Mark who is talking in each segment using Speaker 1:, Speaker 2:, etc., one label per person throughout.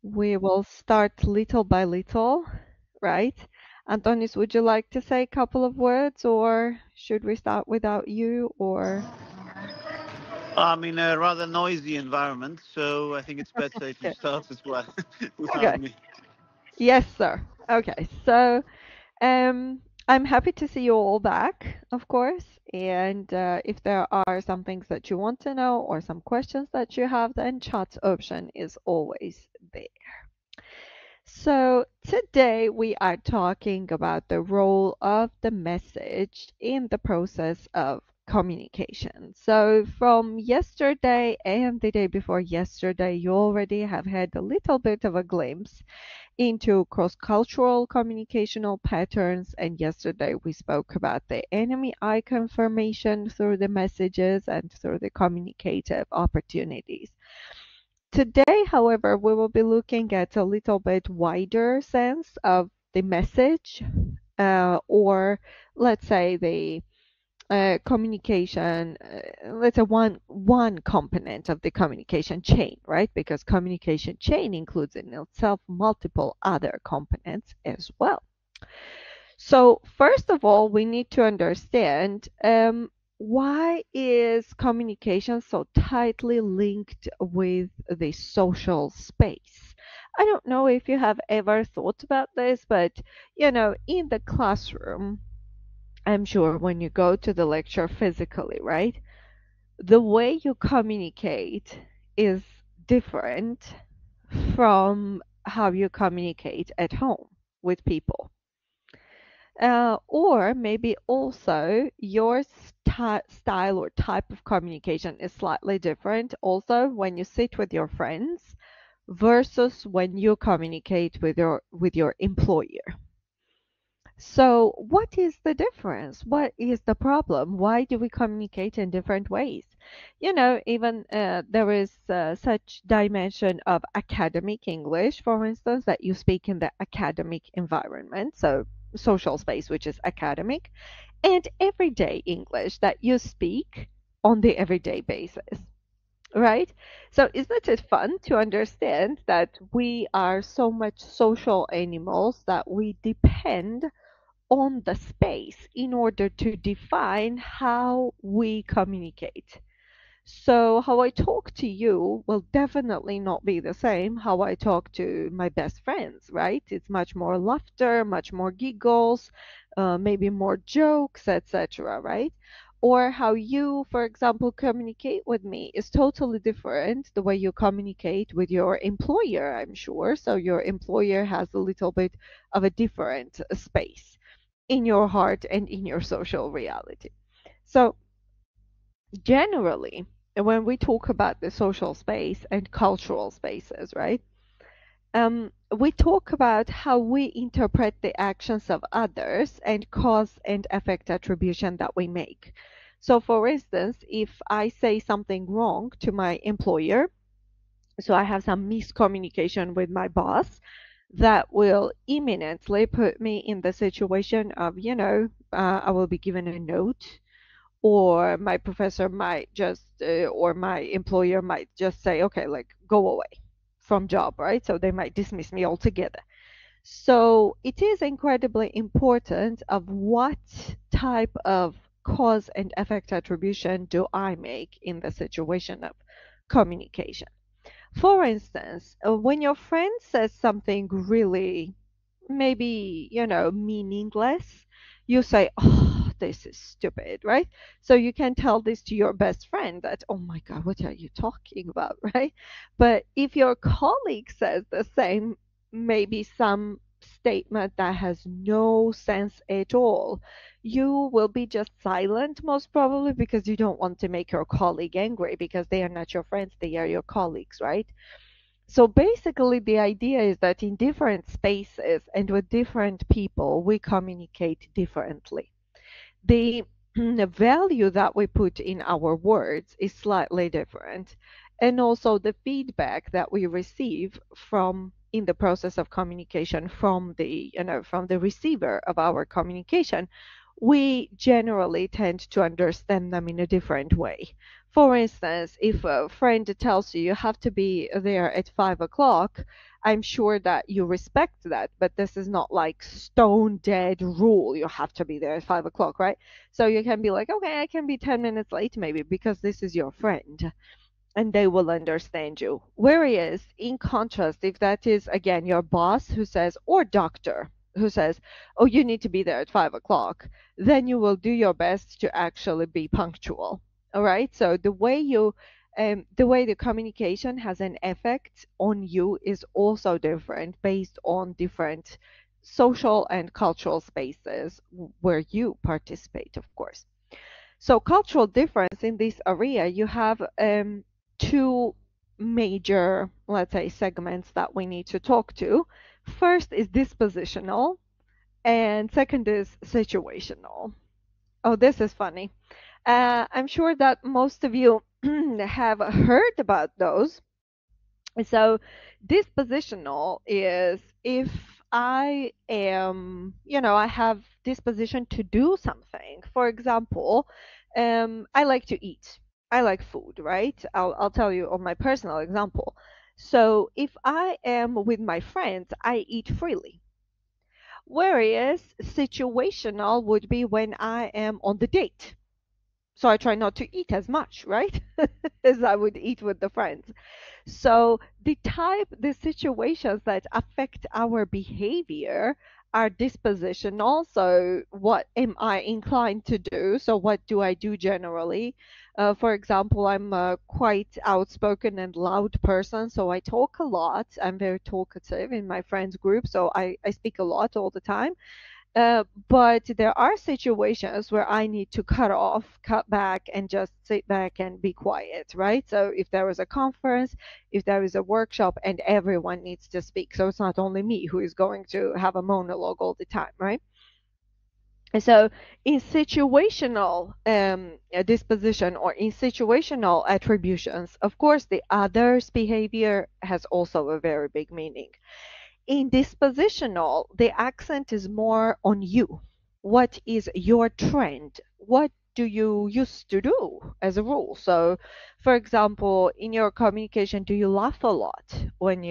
Speaker 1: we will start little by little, right? Antonis, would you like to say a couple of words, or should we start without you, or?
Speaker 2: I'm in a rather noisy environment, so I think it's better if you start as well without me.
Speaker 1: Yes, sir. Okay, so I'm happy to see you all back, of course. And if there are some things that you want to know or some questions that you have, then chat option is always there. So today we are talking about the role of the message in the process of communication. So from yesterday and the day before yesterday, you already have had a little bit of a glimpse into cross-cultural communicational patterns, and yesterday we spoke about the enemy icon formation through the messages and through the communicative opportunities. Today, however, we will be looking at a little bit wider sense of the message, or let's say the communication, let's say one component of the communication chain, right? Because communication chain includes in itself multiple other components as well. So first of all, we need to understand why is communication so tightly linked with the social space? I don't know if you have ever thought about this, but you know, in the classroom, I'm sure when you go to the lecture physically, right? The way you communicate is different from how you communicate at home with people. Or maybe also your style or type of communication is slightly different also when you sit with your friends versus when you communicate with your employer. So what is the difference? What is the problem? Why do we communicate in different ways? You know, even there is such dimension of academic English, for instance, that you speak in the academic environment, so social space, which is academic, and everyday English that you speak on the everyday basis, right? So isn't it fun to understand that we are so much social animals that we depend on the space in order to define how we communicate. So how I talk to you will definitely not be the same how I talk to my best friends, right? It's much more laughter, much more giggles, maybe more jokes, etc., right? Or how you, for example, communicate with me is totally different the way you communicate with your employer, I'm sure. So your employer has a little bit of a different space in your heart and in your social reality. So generally, when we talk about the social space and cultural spaces, right? We talk about how we interpret the actions of others and cause and effect attribution that we make. So for instance, if I say something wrong to my employer, so I have some miscommunication with my boss, that will imminently put me in the situation of, you know, I will be given a note, or my professor might just, or my employer might just say, okay, like go away from job, right? So they might dismiss me altogether. So it is incredibly important of what type of cause and effect attribution do I make in the situation of communication. For instance, when your friend says something really, maybe, you know, meaningless, you say, oh, this is stupid, right? So you can tell this to your best friend that, oh my God, what are you talking about, right? But if your colleague says the same, maybe some statement that has no sense at all, you will be just silent, most probably, because you don't want to make your colleague angry, because they are not your friends, they are your colleagues, right? So basically, the idea is that in different spaces and with different people, we communicate differently. The value that we put in our words is slightly different. And also the feedback that we receive from in the process of communication from the, you know, from the receiver of our communication, we generally tend to understand them in a different way. For instance, if a friend tells you you have to be there at 5 o'clock, I'm sure that you respect that, but this is not like stone dead rule. You have to be there at 5 o'clock, right? So you can be like, okay, I can be 10 minutes late maybe because this is your friend and they will understand you. Whereas, in contrast, if that is, again, your boss who says, or doctor who says, oh, you need to be there at 5 o'clock, then you will do your best to actually be punctual. All right. So the way the communication has an effect on you is also different based on different social and cultural spaces where you participate, of course. So cultural difference in this area, you have two major, let's say, segments that we need to talk to. First is dispositional, and second is situational. Oh, this is funny. I'm sure that most of you have heard about those. So dispositional is if I am, I have disposition to do something. For example, I like to eat. I like food, right? I'll tell you on my personal example. So if I am with my friends, I eat freely. Whereas situational would be when I am on the date. So I try not to eat as much, right? As I would eat with the friends. So the situations that affect our behavior are dispositional. So what am I inclined to do? So what do I do generally? For example, I'm a quite outspoken and loud person, so I talk a lot. I'm very talkative in my friends group, so I speak a lot all the time. But there are situations where I need to cut back, and just sit back and be quiet, right? So if there is a conference, if there is a workshop, and everyone needs to speak, so it's not only me who is going to have a monologue all the time, right? And so in situational disposition or in situational attributions, of course, the other's behavior has also a very big meaning. In dispositional, the accent is more on you. What is your trend? What do you used to do as a rule? So, for example, in your communication, do you laugh a lot when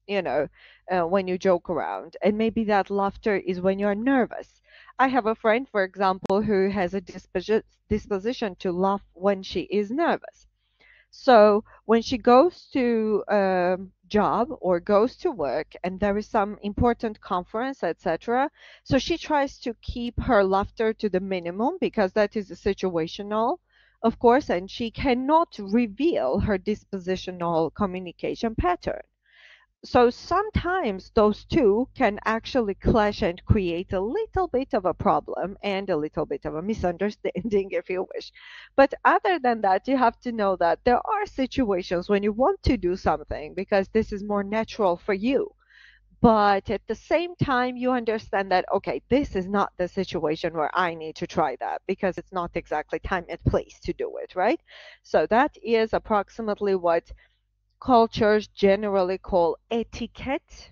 Speaker 1: when you joke around? And maybe that laughter is when you're nervous. I have a friend, for example, who has a disposition to laugh when she is nervous. So when she goes to a job or goes to work and there is some important conference, etc., so she tries to keep her laughter to the minimum because that is situational, of course, and she cannot reveal her dispositional communication pattern. So sometimes those two can actually clash and create a little bit of a problem and a little bit of a misunderstanding, if you wish. But other than that, you have to know that there are situations when you want to do something because this is more natural for you. But at the same time, you understand that, okay, this is not the situation where I need to try that because it's not exactly time and place to do it, right? So that is approximately what cultures generally call etiquette.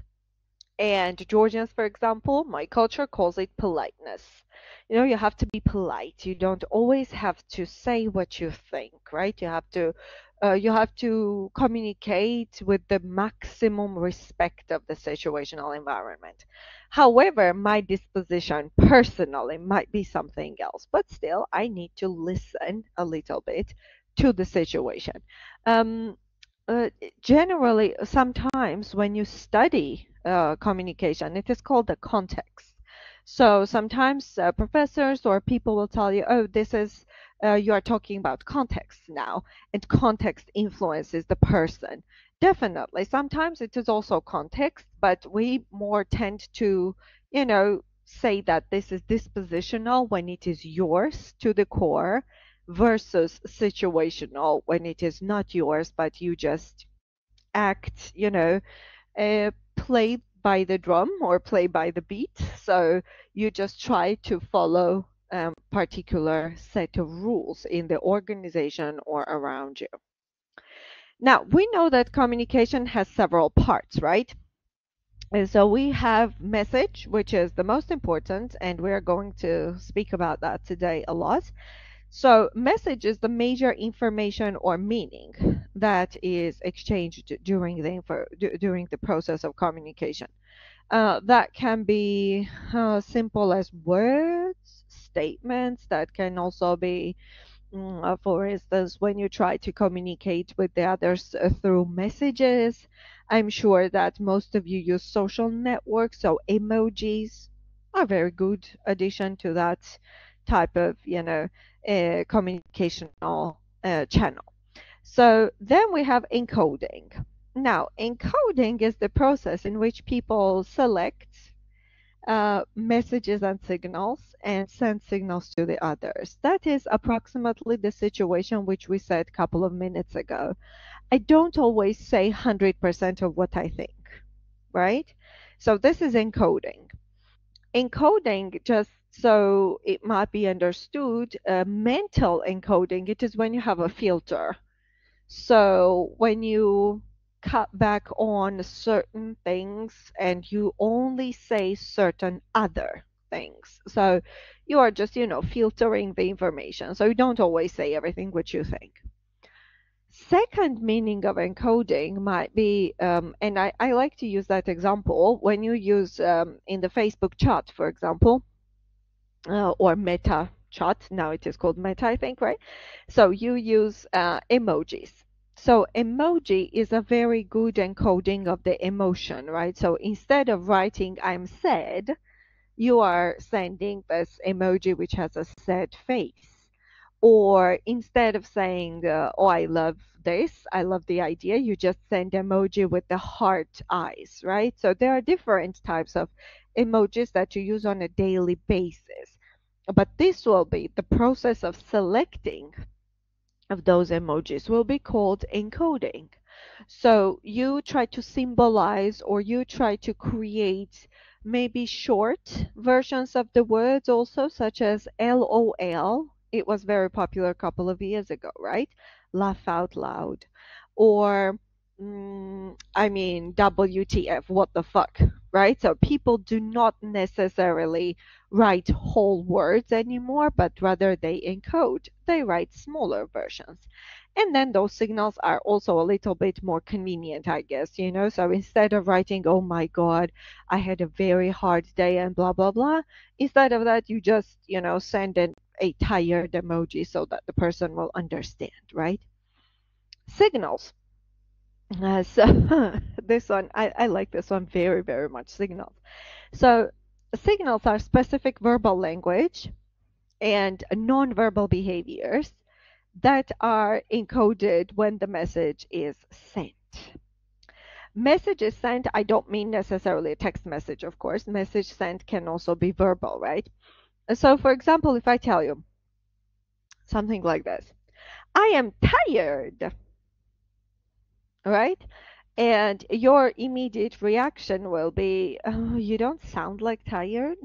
Speaker 1: And Georgians, for example, my culture calls it politeness. You have to be polite. You don't always have to say what you think, right? You have to communicate with the maximum respect of the situational environment. However, my disposition personally might be something else, but still I need to listen a little bit to the situation. Um, Generally, sometimes when you study communication, it is called the context. So sometimes professors or people will tell you, oh, this is, you are talking about context now, and context influences the person. Definitely, sometimes it is also context, but we more tend to, say that this is dispositional when it is yours to the core versus situational when it is not yours, but you just act, play by the drum or play by the beat. So you just try to follow a particular set of rules in the organization or around you. Now, we know that communication has several parts, right? And so we have message, which is the most important, and we're going to speak about that today a lot. So message is the major information or meaning that is exchanged during the process of communication. That can be simple as words, statements. That can also be, for instance, when you try to communicate with the others through messages. I'm sure that most of you use social networks, so emojis are a very good addition to that type of, communicational channel. So then we have encoding. Now, encoding is the process in which people select messages and signals and send signals to the others. That is approximately the situation which we said a couple of minutes ago. I don't always say 100% of what I think, right? So this is encoding. Encoding, just so it might be understood, mental encoding, it is when you have a filter. So when you cut back on certain things and you only say certain other things. So you are just, filtering the information. So you don't always say everything which you think. Second meaning of encoding might be, and I like to use that example when you use in the Facebook chat, for example, or Meta chat. Now it is called Meta, I think, right? So you use emojis. So emoji is a very good encoding of the emotion, right? So instead of writing I'm sad, you are sending this emoji which has a sad face. Or instead of saying, oh, I love this, I love the idea, you just send emoji with the heart eyes, right? So there are different types of emojis that you use on a daily basis. But this will be the process of selecting of those emojis will be called encoding. So you try to symbolize or you try to create maybe short versions of the words also, such as LOL. It was very popular a couple of years ago, right? Laugh out loud. Or, WTF, what the fuck, right? So people do not necessarily write whole words anymore, but rather they encode. They write smaller versions. And then those signals are also a little bit more convenient, I guess, So instead of writing, oh my God, I had a very hard day and blah, blah, blah, instead of that, you just, send a tired emoji so that the person will understand, right? Signals. So this one, I like this one very, very much, signals. So signals are specific verbal language and nonverbal behaviors that are encoded when the message is sent. Message is sent, I don't mean necessarily a text message, of course. Message sent can also be verbal, right? So for example, if I tell you something like this, I am tired, right? And your immediate reaction will be, oh, you don't sound like tired,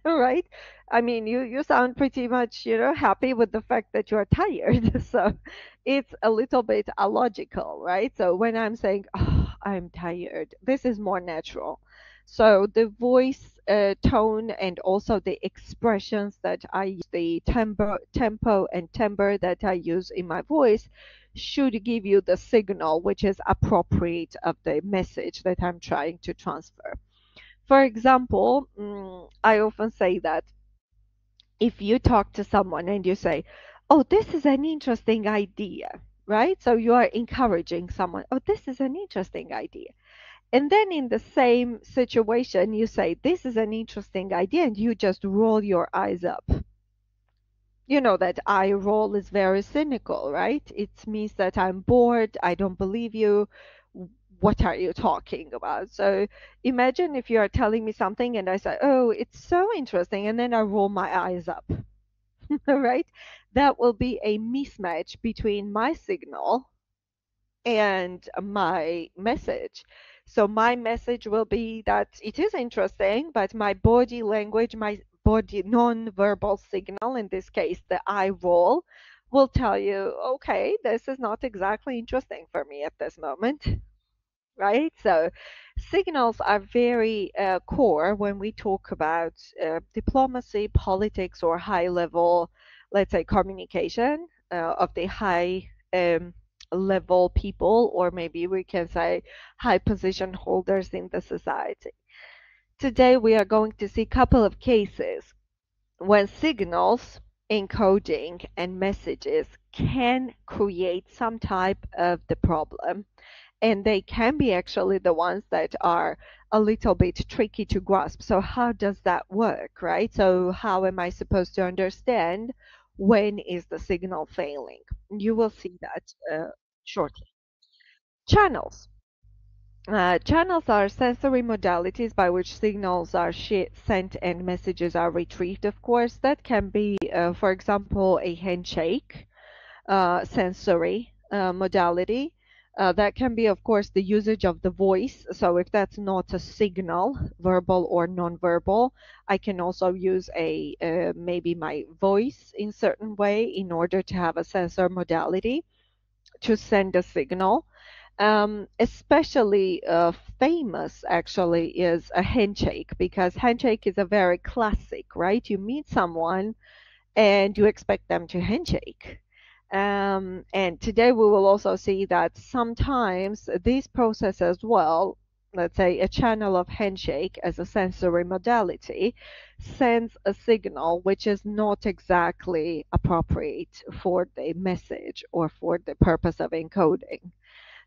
Speaker 1: right? I mean, you sound pretty much, happy with the fact that you're tired. So it's a little bit illogical, right? So when I'm saying, oh, I'm tired, this is more natural. So the voice tone and also the expressions that I use, the tempo and timbre that I use in my voice should give you the signal which is appropriate of the message that I'm trying to transfer. For example, I often say that if you talk to someone and you say, oh, this is an interesting idea, right? So you are encouraging someone, oh, this is an interesting idea. And then in the same situation, you say, this is an interesting idea, and you just roll your eyes up. You know that eye roll is very cynical, right? It means that I'm bored, I don't believe you. What are you talking about? So imagine if you are telling me something and I say, oh, it's so interesting, and then I roll my eyes up, right? That will be a mismatch between my signal and my message. So my message will be that it is interesting, but my body language, my body non-verbal signal, in this case, the eye roll, will tell you, okay, this is not exactly interesting for me at this moment, right? So signals are very core when we talk about diplomacy, politics, or high-level, let's say, communication of the high level people, or maybe we can say high position holders in the society. Today we are going to see a couple of cases when signals, encoding, and messages can create some type of the problem, and they can be actually the ones that are a little bit tricky to grasp. So how does that work, right? So how am I supposed to understand when is the signal failing? You will see that shortly. Channels. Channels are sensory modalities by which signals are sent and messages are retrieved, of course. That can be, for example, a handshake, sensory modality. That can be, of course, the usage of the voice. So if that's not a signal, verbal or non-verbal, I can also use maybe my voice in certain way in order to have a sensor modality to send a signal. Especially famous actually is a handshake, because handshake is a very classic, right? You meet someone and you expect them to handshake. And today we will also see that sometimes this process as well, let's say a channel of handshake as a sensory modality, sends a signal which is not exactly appropriate for the message or for the purpose of encoding.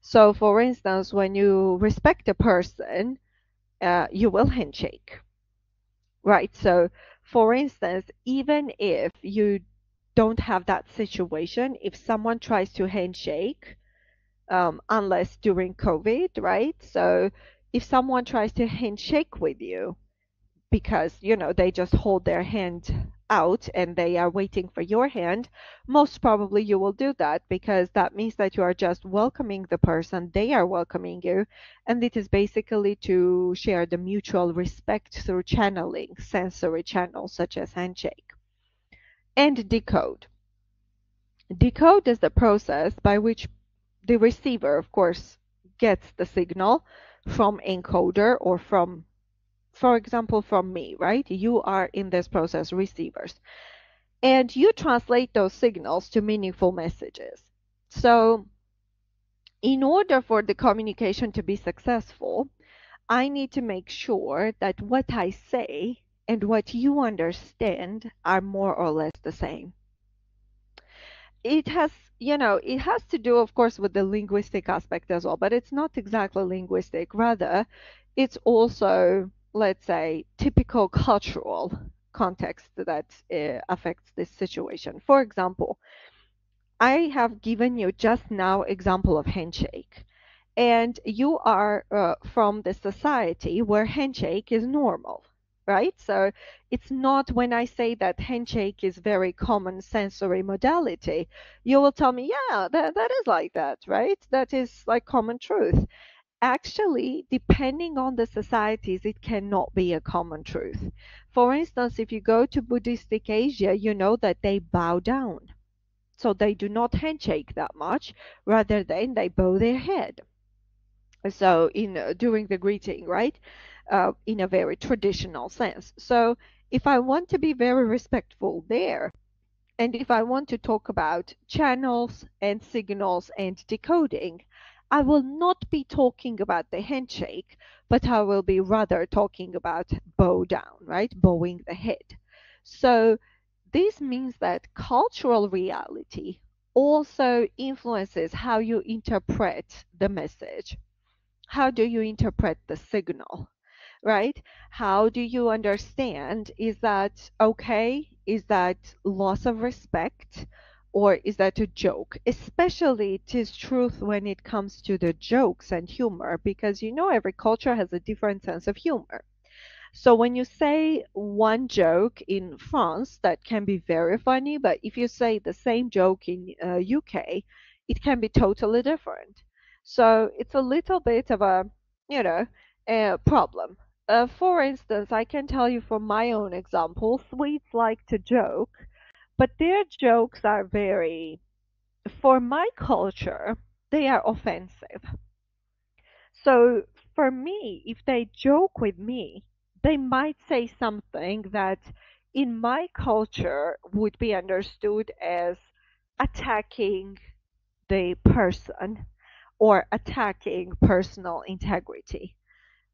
Speaker 1: So, for instance, when you respect a person, you will handshake, right? So, for instance, even if you don't have that situation, if someone tries to handshake, unless during COVID, right? So, if someone tries to handshake with you, because they just hold their hand out and they are waiting for your hand, most probably you will do that, because that means that you are just welcoming the person, they are welcoming you, and it is basically to share the mutual respect through channeling, sensory channels such as handshake. And decode. Decode is the process by which the receiver, of course, gets the signal from encoder or from, for example, from me, right? You are in this process receivers. And you translate those signals to meaningful messages. So in order for the communication to be successful, I need to make sure that what I say and what you understand are more or less the same. It has, it has to do, of course, with the linguistic aspect as well, but it's not exactly linguistic. Rather, it's also, let's say, typical cultural context that affects this situation. For example, I have given you just now example of handshake, and you are from the society where handshake is normal, right? So it's not when I say that handshake is very common sensory modality, you will tell me, yeah, that is like that, right? That is like common truth. Actually, depending on the societies, it cannot be a common truth. For instance, if you go to Buddhistic Asia, you know that they bow down. So they do not handshake that much, rather than they bow their head. So during the greeting, right? In a very traditional sense. So if I want to be very respectful there, and if I want to talk about channels and signals and decoding, I will not be talking about the handshake, but I will be rather talking about bow down, right? Bowing the head. So this means that cultural reality also influences how you interpret the message. How do you interpret the signal, right? How do you understand? Is that okay? Is that loss of respect? Or is that a joke? Especially it is truth when it comes to the jokes and humor, because every culture has a different sense of humor. So when you say one joke in France, that can be very funny, but if you say the same joke in UK, it can be totally different. So it's a little bit of a problem. For instance, I can tell you from my own example, Swedes like to joke, but their jokes are for my culture, they are offensive. So for me, if they joke with me, they might say something that in my culture would be understood as attacking the person or attacking personal integrity.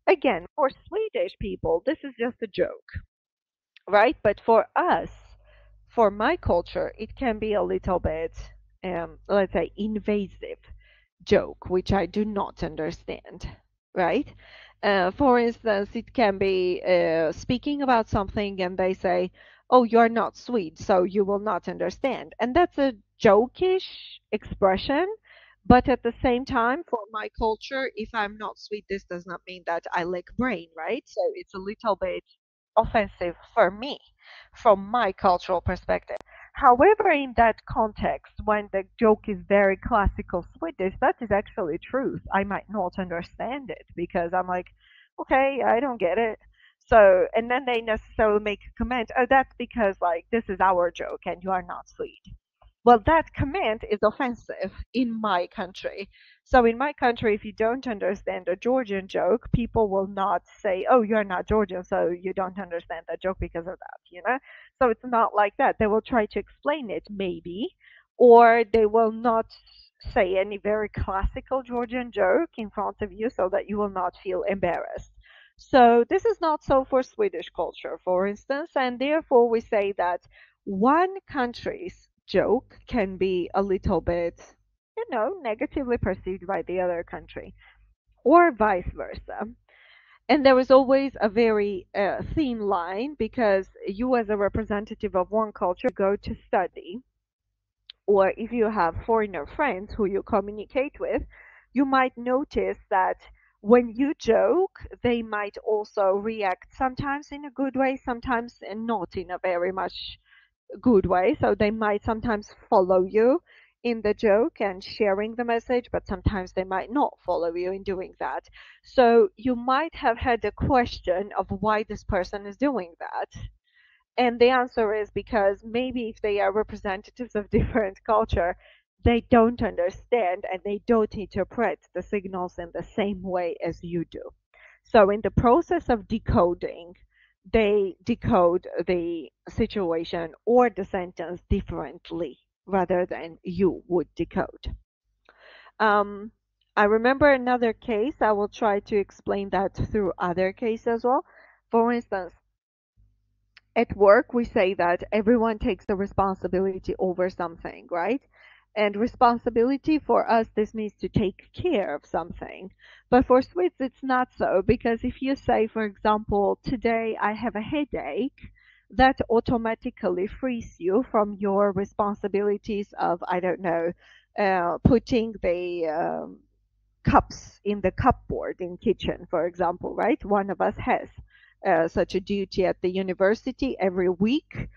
Speaker 1: Again, for Swedish people, this is just a joke, right? But for us, for my culture, it can be a little bit, let's say, invasive joke, which I do not understand, right? For instance, it can be speaking about something and they say, oh, you're not Swede, so you will not understand. And that's a jokish expression. But at the same time, for my culture, if I'm not Swede, this does not mean that I lack brain, right? So it's a little bit offensive for me from my cultural perspective. However, in that context, when the joke is very classical Swedish, that is actually truth. I might not understand it because I'm like, okay, I don't get it. So, and then they necessarily make a comment, oh, that's because like this is our joke and you are not Swede. Well, that comment is offensive in my country. So in my country, if you don't understand a Georgian joke, people will not say, oh, you're not Georgian, so you don't understand that joke because of that, you know? So it's not like that. They will try to explain it, maybe, or they will not say any very classical Georgian joke in front of you so that you will not feel embarrassed. So this is not so for Swedish culture, for instance, and therefore we say that one country's joke can be a little bit, you know, negatively perceived by the other country, or vice versa. And there is always a very thin line because you, as a representative of one culture, go to study, or if you have foreigner friends who you communicate with, you might notice that when you joke, they might also react sometimes in a good way, sometimes not in a very much good way. So they might sometimes follow you in the joke and sharing the message, but sometimes they might not follow you in doing that. So you might have had a question of why this person is doing that. And the answer is because maybe if they are representatives of different culture, they don't understand and they don't interpret the signals in the same way as you do. So in the process of decoding, they decode the situation or the sentence differently rather than you would decode. I remember another case. I will try to explain that through other cases as well. For instance, at work, we say that everyone takes the responsibility over something, right? And responsibility for us, this means to take care of something. But for Swedes, it's not so, because if you say, for example, today I have a headache, that automatically frees you from your responsibilities of, I don't know, putting the cups in the cupboard in kitchen, for example, right? One of us has such a duty at the university every week.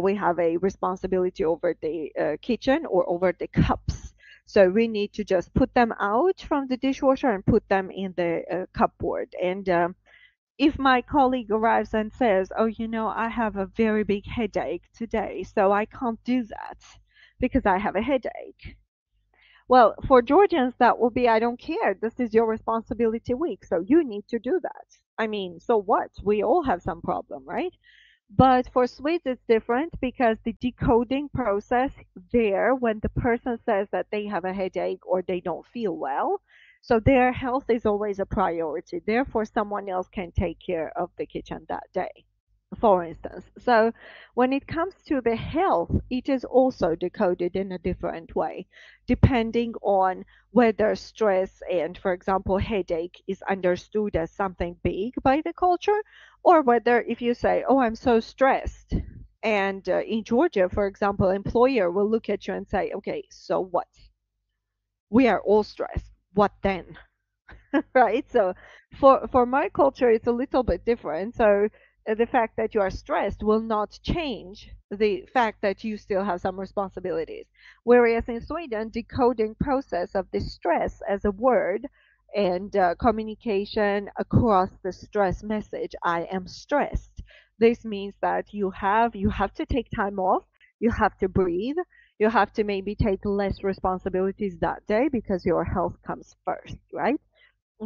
Speaker 1: We have a responsibility over the kitchen or over the cups. So we need to just put them out from the dishwasher and put them in the cupboard. And if my colleague arrives and says, oh, you know, I have a very big headache today, so I can't do that because I have a headache. Well, for Georgians, that will be, I don't care. This is your responsibility week, so you need to do that. I mean, so what? We all have some problem, right? But for Swedes, it's different because the decoding process there, when the person says that they have a headache or they don't feel well, so their health is always a priority. Therefore, someone else can take care of the kitchen that day, for instance. So when it comes to the health, it is also decoded in a different way, depending on whether stress and, for example, headache is understood as something big by the culture, or whether if you say, oh, I'm so stressed. And in Georgia, for example, employer will look at you and say, okay, so what? We are all stressed. What then? Right? So for my culture, it's a little bit different. So the fact that you are stressed will not change the fact that you still have some responsibilities. Whereas in Sweden, decoding process of the stress as a word and communication across the stress message, I am stressed. This means that you have to take time off, you have to breathe, you have to maybe take less responsibilities that day because your health comes first, right?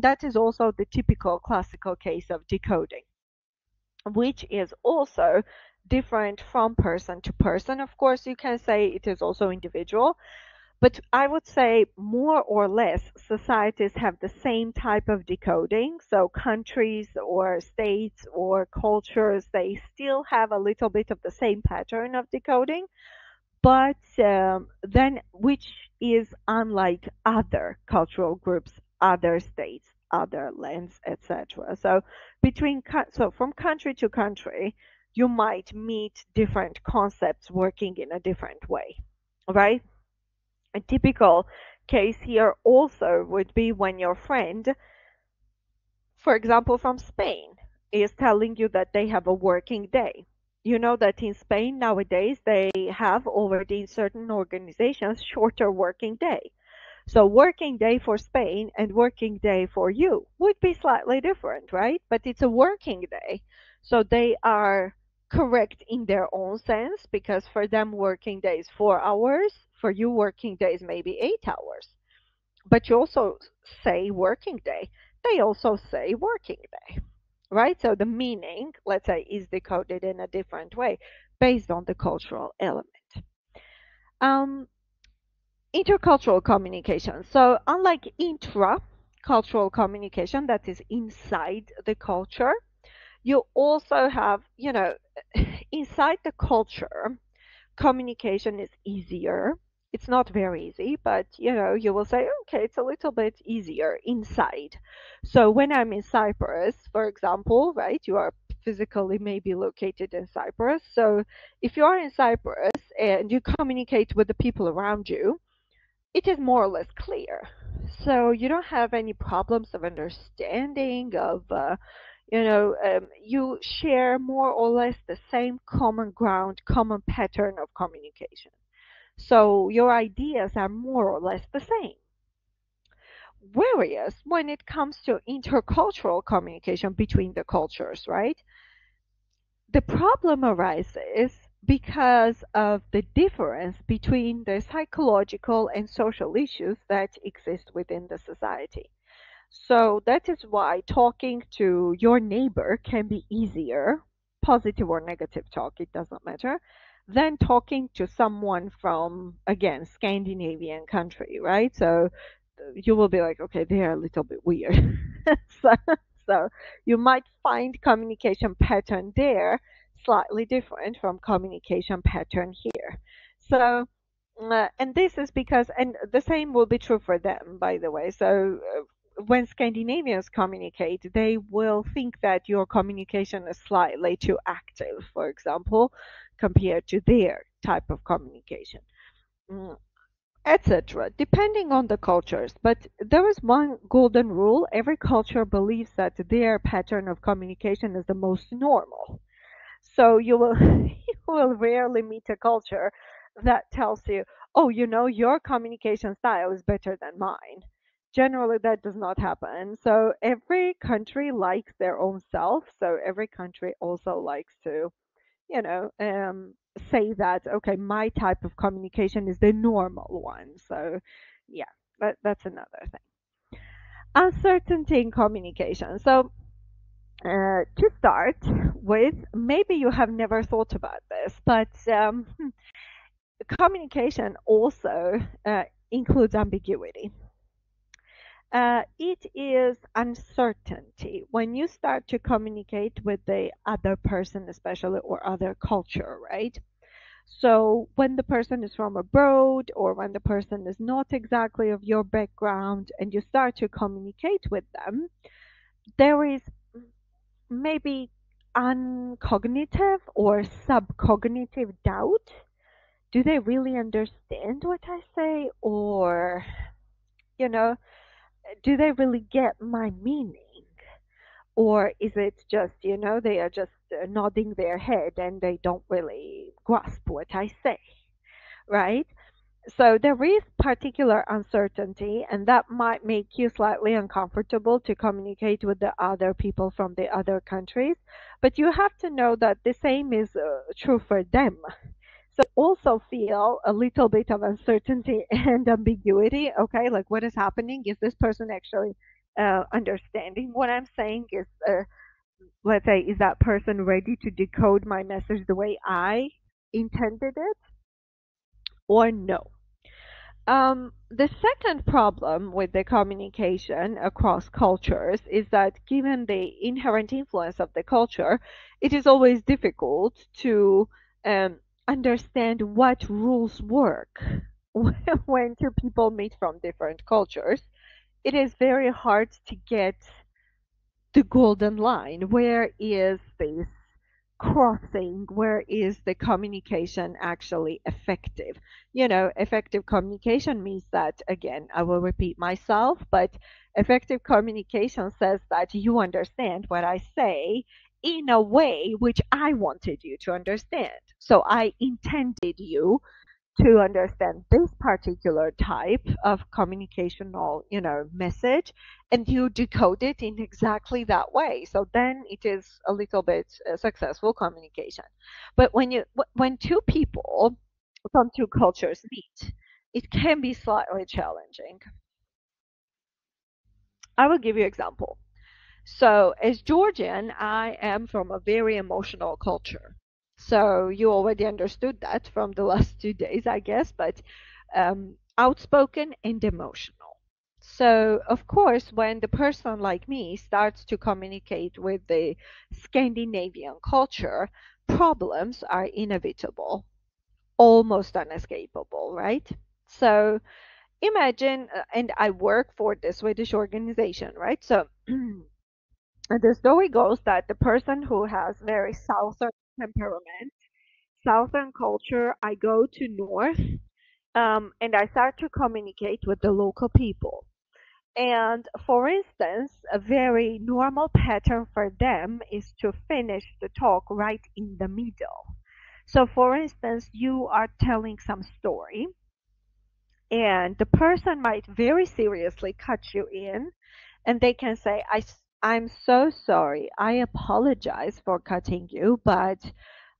Speaker 1: That is also the typical classical case of decoding, which is also different from person to person. Of course, you can say it is also individual, but I would say more or less societies have the same type of decoding. So countries or states or cultures, they still have a little bit of the same pattern of decoding, but then which is unlike other cultural groups, other states, other lands, etc. So from country to country, you might meet different concepts working in a different way, right? A typical case here also would be when your friend, for example, from Spain, is telling you that they have a working day. You know that in Spain nowadays they have already in certain organizations shorter working day. So working day for Spain and working day for you would be slightly different, right? But it's a working day. So they are correct in their own sense, because for them working day is 4 hours, for you working day is maybe 8 hours. But you also say working day. They also say working day, right? So the meaning, let's say, is decoded in a different way based on the cultural element. Intercultural communication. So unlike intra-cultural communication, that is inside the culture, you also have, inside the culture, communication is easier. It's not very easy, but you will say, okay, it's a little bit easier inside. So when I'm in Cyprus, for example, right, you are physically maybe located in Cyprus. So if you are in Cyprus and you communicate with the people around you, it is more or less clear. So you don't have any problems of understanding of, you share more or less the same common ground, common pattern of communication. So your ideas are more or less the same. Whereas when it comes to intercultural communication between the cultures, right, the problem arises because of the difference between the psychological and social issues that exist within the society. So that is why talking to your neighbor can be easier, positive or negative talk, it doesn't matter, than talking to someone from, again, Scandinavian country, right? So you will be like, okay, they're a little bit weird. so, so you might find communication pattern there slightly different from communication pattern here. So, and this is because, and the same will be true for them, by the way. So when Scandinavians communicate, they will think that your communication is slightly too active, for example, compared to their type of communication, etc., depending on the cultures. But there is one golden rule. Every culture believes that their pattern of communication is the most normal. So you will you will rarely meet a culture that tells you, oh, your communication style is better than mine. Generally, that does not happen. So every country likes their own self. So every country also likes to, say that, okay, my type of communication is the normal one. So yeah, that's another thing. Uncertainty in communication. So to start with, maybe you have never thought about this, but communication also includes ambiguity. It is uncertainty when you start to communicate with the other person, especially, or other culture, right? So when the person is from abroad, or when the person is not exactly of your background, and you start to communicate with them, there is maybe uncognitive or subcognitive doubt. Do they really understand what I say? Or, do they really get my meaning? Or is it just, they are just nodding their head and they don't really grasp what I say, right? So there is particular uncertainty, and that might make you slightly uncomfortable to communicate with the other people from the other countries. But you have to know that the same is true for them. So also feel a little bit of uncertainty and ambiguity. Okay, like what is happening? Is this person actually understanding what I'm saying? let's say, is that person ready to decode my message the way I intended it or no? The second problem with the communication across cultures is that given the inherent influence of the culture, it is always difficult to understand what rules work when two people meet from different cultures. It is very hard to get the golden line. Where is this crossing? Where is the communication actually effective? Effective communication means that, again, I will repeat myself, but effective communication says that you understand what I say in a way which I wanted you to understand. So I intended you to understand this particular type of communicational, message, and you decode it in exactly that way. So then it is a little bit successful communication. But when two people from two cultures meet, it can be slightly challenging. I will give you an example. So as Georgian, I am from a very emotional culture. So you already understood that from the last 2 days, I guess, but outspoken and emotional. So, of course, when the person like me starts to communicate with the Scandinavian culture, problems are inevitable, almost unescapable, right? So imagine, and I work for the Swedish organization, right? So the story goes that the person who has very southern temperament, southern culture, I go to north, and I start to communicate with the local people. And for instance, a very normal pattern for them is to finish the talk right in the middle. So for instance, you are telling some story, and the person might very seriously cut you in, and they can say, I'm so sorry. I apologize for cutting you, but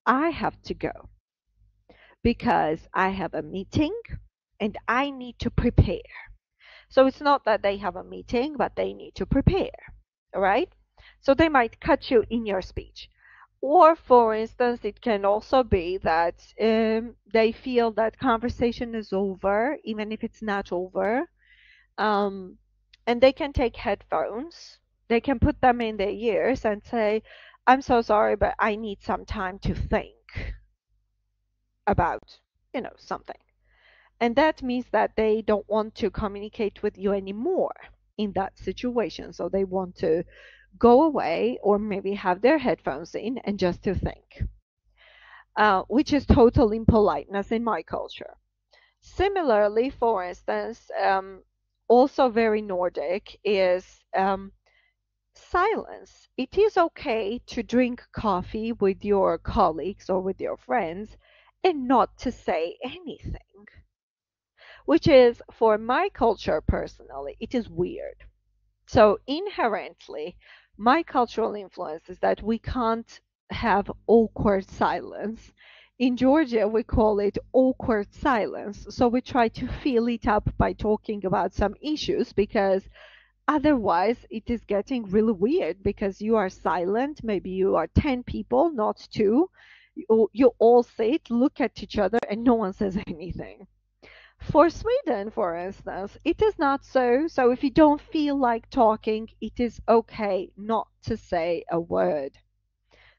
Speaker 1: I have to go because I have a meeting and I need to prepare. So it's not that they have a meeting, but they need to prepare, all right? So they might cut you in your speech. Or, for instance, it can also be that they feel that conversation is over, even if it's not over. And they can take headphones. They can put them in their ears and say, I'm so sorry, but I need some time to think about, something. And that means that they don't want to communicate with you anymore in that situation. So they want to go away or maybe have their headphones in and just to think, which is total impoliteness in my culture. Similarly, for instance, also very Nordic is silence. It is okay to drink coffee with your colleagues or with your friends and not to say anything, which is, for my culture personally, it is weird. So inherently, my cultural influence is that we can't have awkward silence. In Georgia, we call it awkward silence. So we try to fill it up by talking about some issues because otherwise it is getting really weird because you are silent. Maybe you are 10 people, not two. You all sit, look at each other, and no one says anything. For Sweden, for instance, it is not so. So if you don't feel like talking, it is okay not to say a word.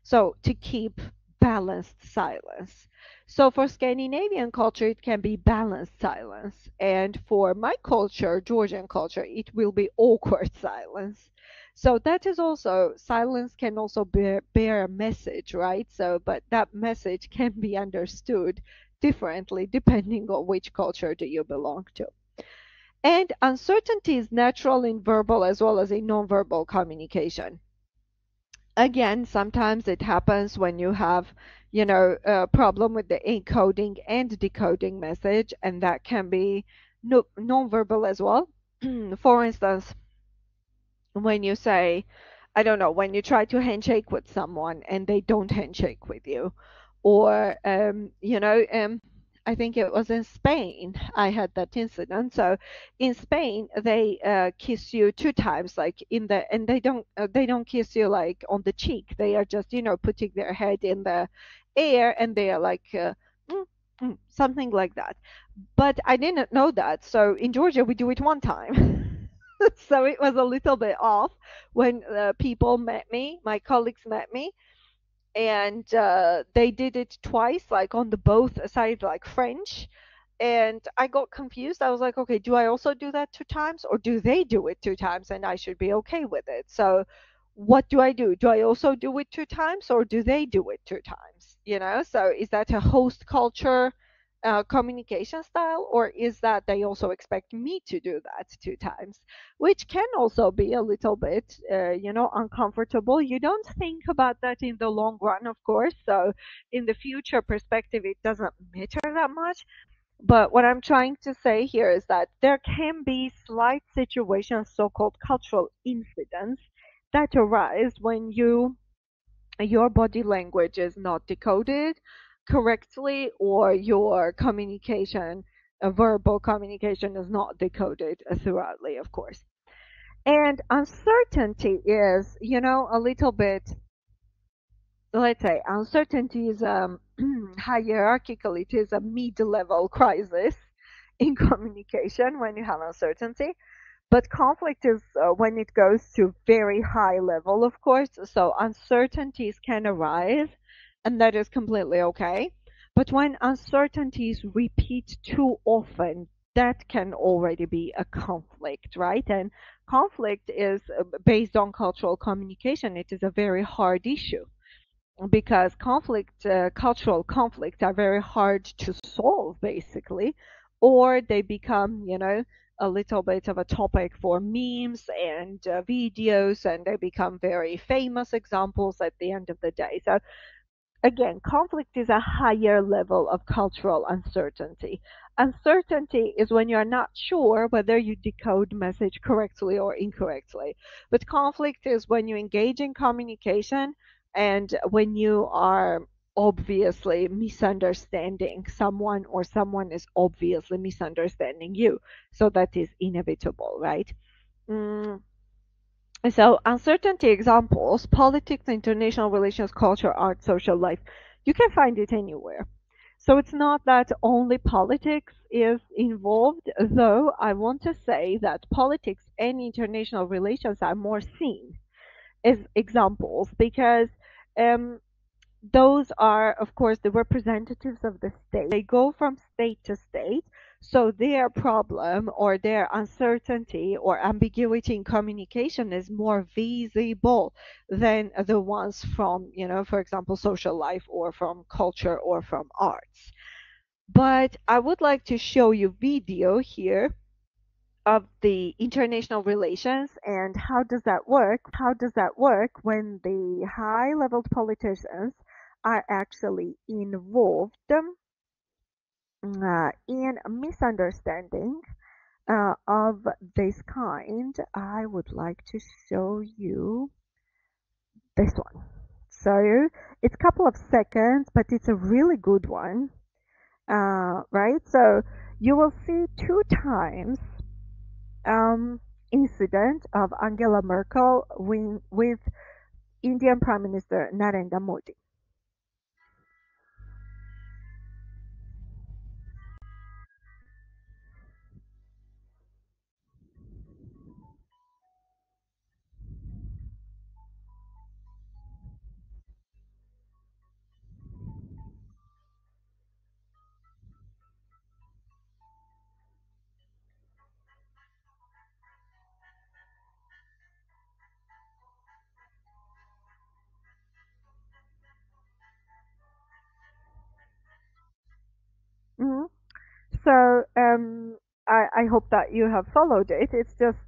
Speaker 1: So to keep balanced silence. So for Scandinavian culture, it can be balanced silence. And for my culture, Georgian culture, it will be awkward silence. So that is also, silence can also bear a message, right? So, but that message can be understood differently depending on which culture do you belong to. And uncertainty is natural in verbal as well as in nonverbal communication. Again, sometimes it happens when you have, a problem with the encoding and decoding message, and that can be nonverbal as well. For instance, when you say, I don't know, when you try to handshake with someone and they don't handshake with you, or I think it was in Spain I had that incident. So in Spain they kiss you 2 times, like in the, and they don't kiss you like on the cheek. They are just, you know, putting their head in the air, and they are like something like that. But I didn't know that. So in Georgia we do it 1 time. So it was a little bit off when people met me, my colleagues met me, and they did it twice, like on the both sides, like French. And I got confused. I was like, okay, do I also do that 2 times, or do they do it 2 times and I should be okay with it? So what do I do? Do I also do it 2 times, or do they do it 2 times? You know, so is that a host culture communication style, or is that they also expect me to do that 2 times, which can also be a little bit, you know, uncomfortable. You don't think about that in the long run, of course. So in the future perspective, it doesn't matter that much. But what I'm trying to say here is that there can be slight situations, so-called cultural incidents, that arise when your body language is not decoded correctly, or your communication, verbal communication, is not decoded thoroughly, of course. And uncertainty is, you know, a little bit, let's say, uncertainty is hierarchical, it is a mid-level crisis in communication when you have uncertainty. But conflict is when it goes to very high level, of course. So uncertainties can arise, and that is completely okay. But when uncertainties repeat too often, that can already be a conflict, right? And conflict is based on cultural communication. It is a very hard issue because cultural conflicts are very hard to solve, basically, or they become, you know, a little bit of a topic for memes and videos, and they become very famous examples at the end of the day. So again, conflict is a higher level of cultural uncertainty. Uncertainty is when you're not sure whether you decode message correctly or incorrectly. But conflict is when you engage in communication and when you are obviously misunderstanding someone, or someone is obviously misunderstanding you. So that is inevitable, right? Mm. So uncertainty examples: politics, international relations, culture, art, social life. You can find it anywhere. So it's not that only politics is involved, though I want to say that politics and international relations are more seen as examples because um, those are, of course, the representatives of the state. They go from state to state, so their problem or their uncertainty or ambiguity in communication is more visible than the ones from, you know, for example, social life or from culture or from arts. But I would like to show you video here of the international relations and how does that work when the high level politicians are actually involved in misunderstanding of this kind. I would like to show you this one. So it's a couple of seconds, but it's a really good one, right? So you will see 2 times incident of Angela Merkel with Indian Prime Minister Narendra Modi. Mhm. So I hope that you have followed it. It's just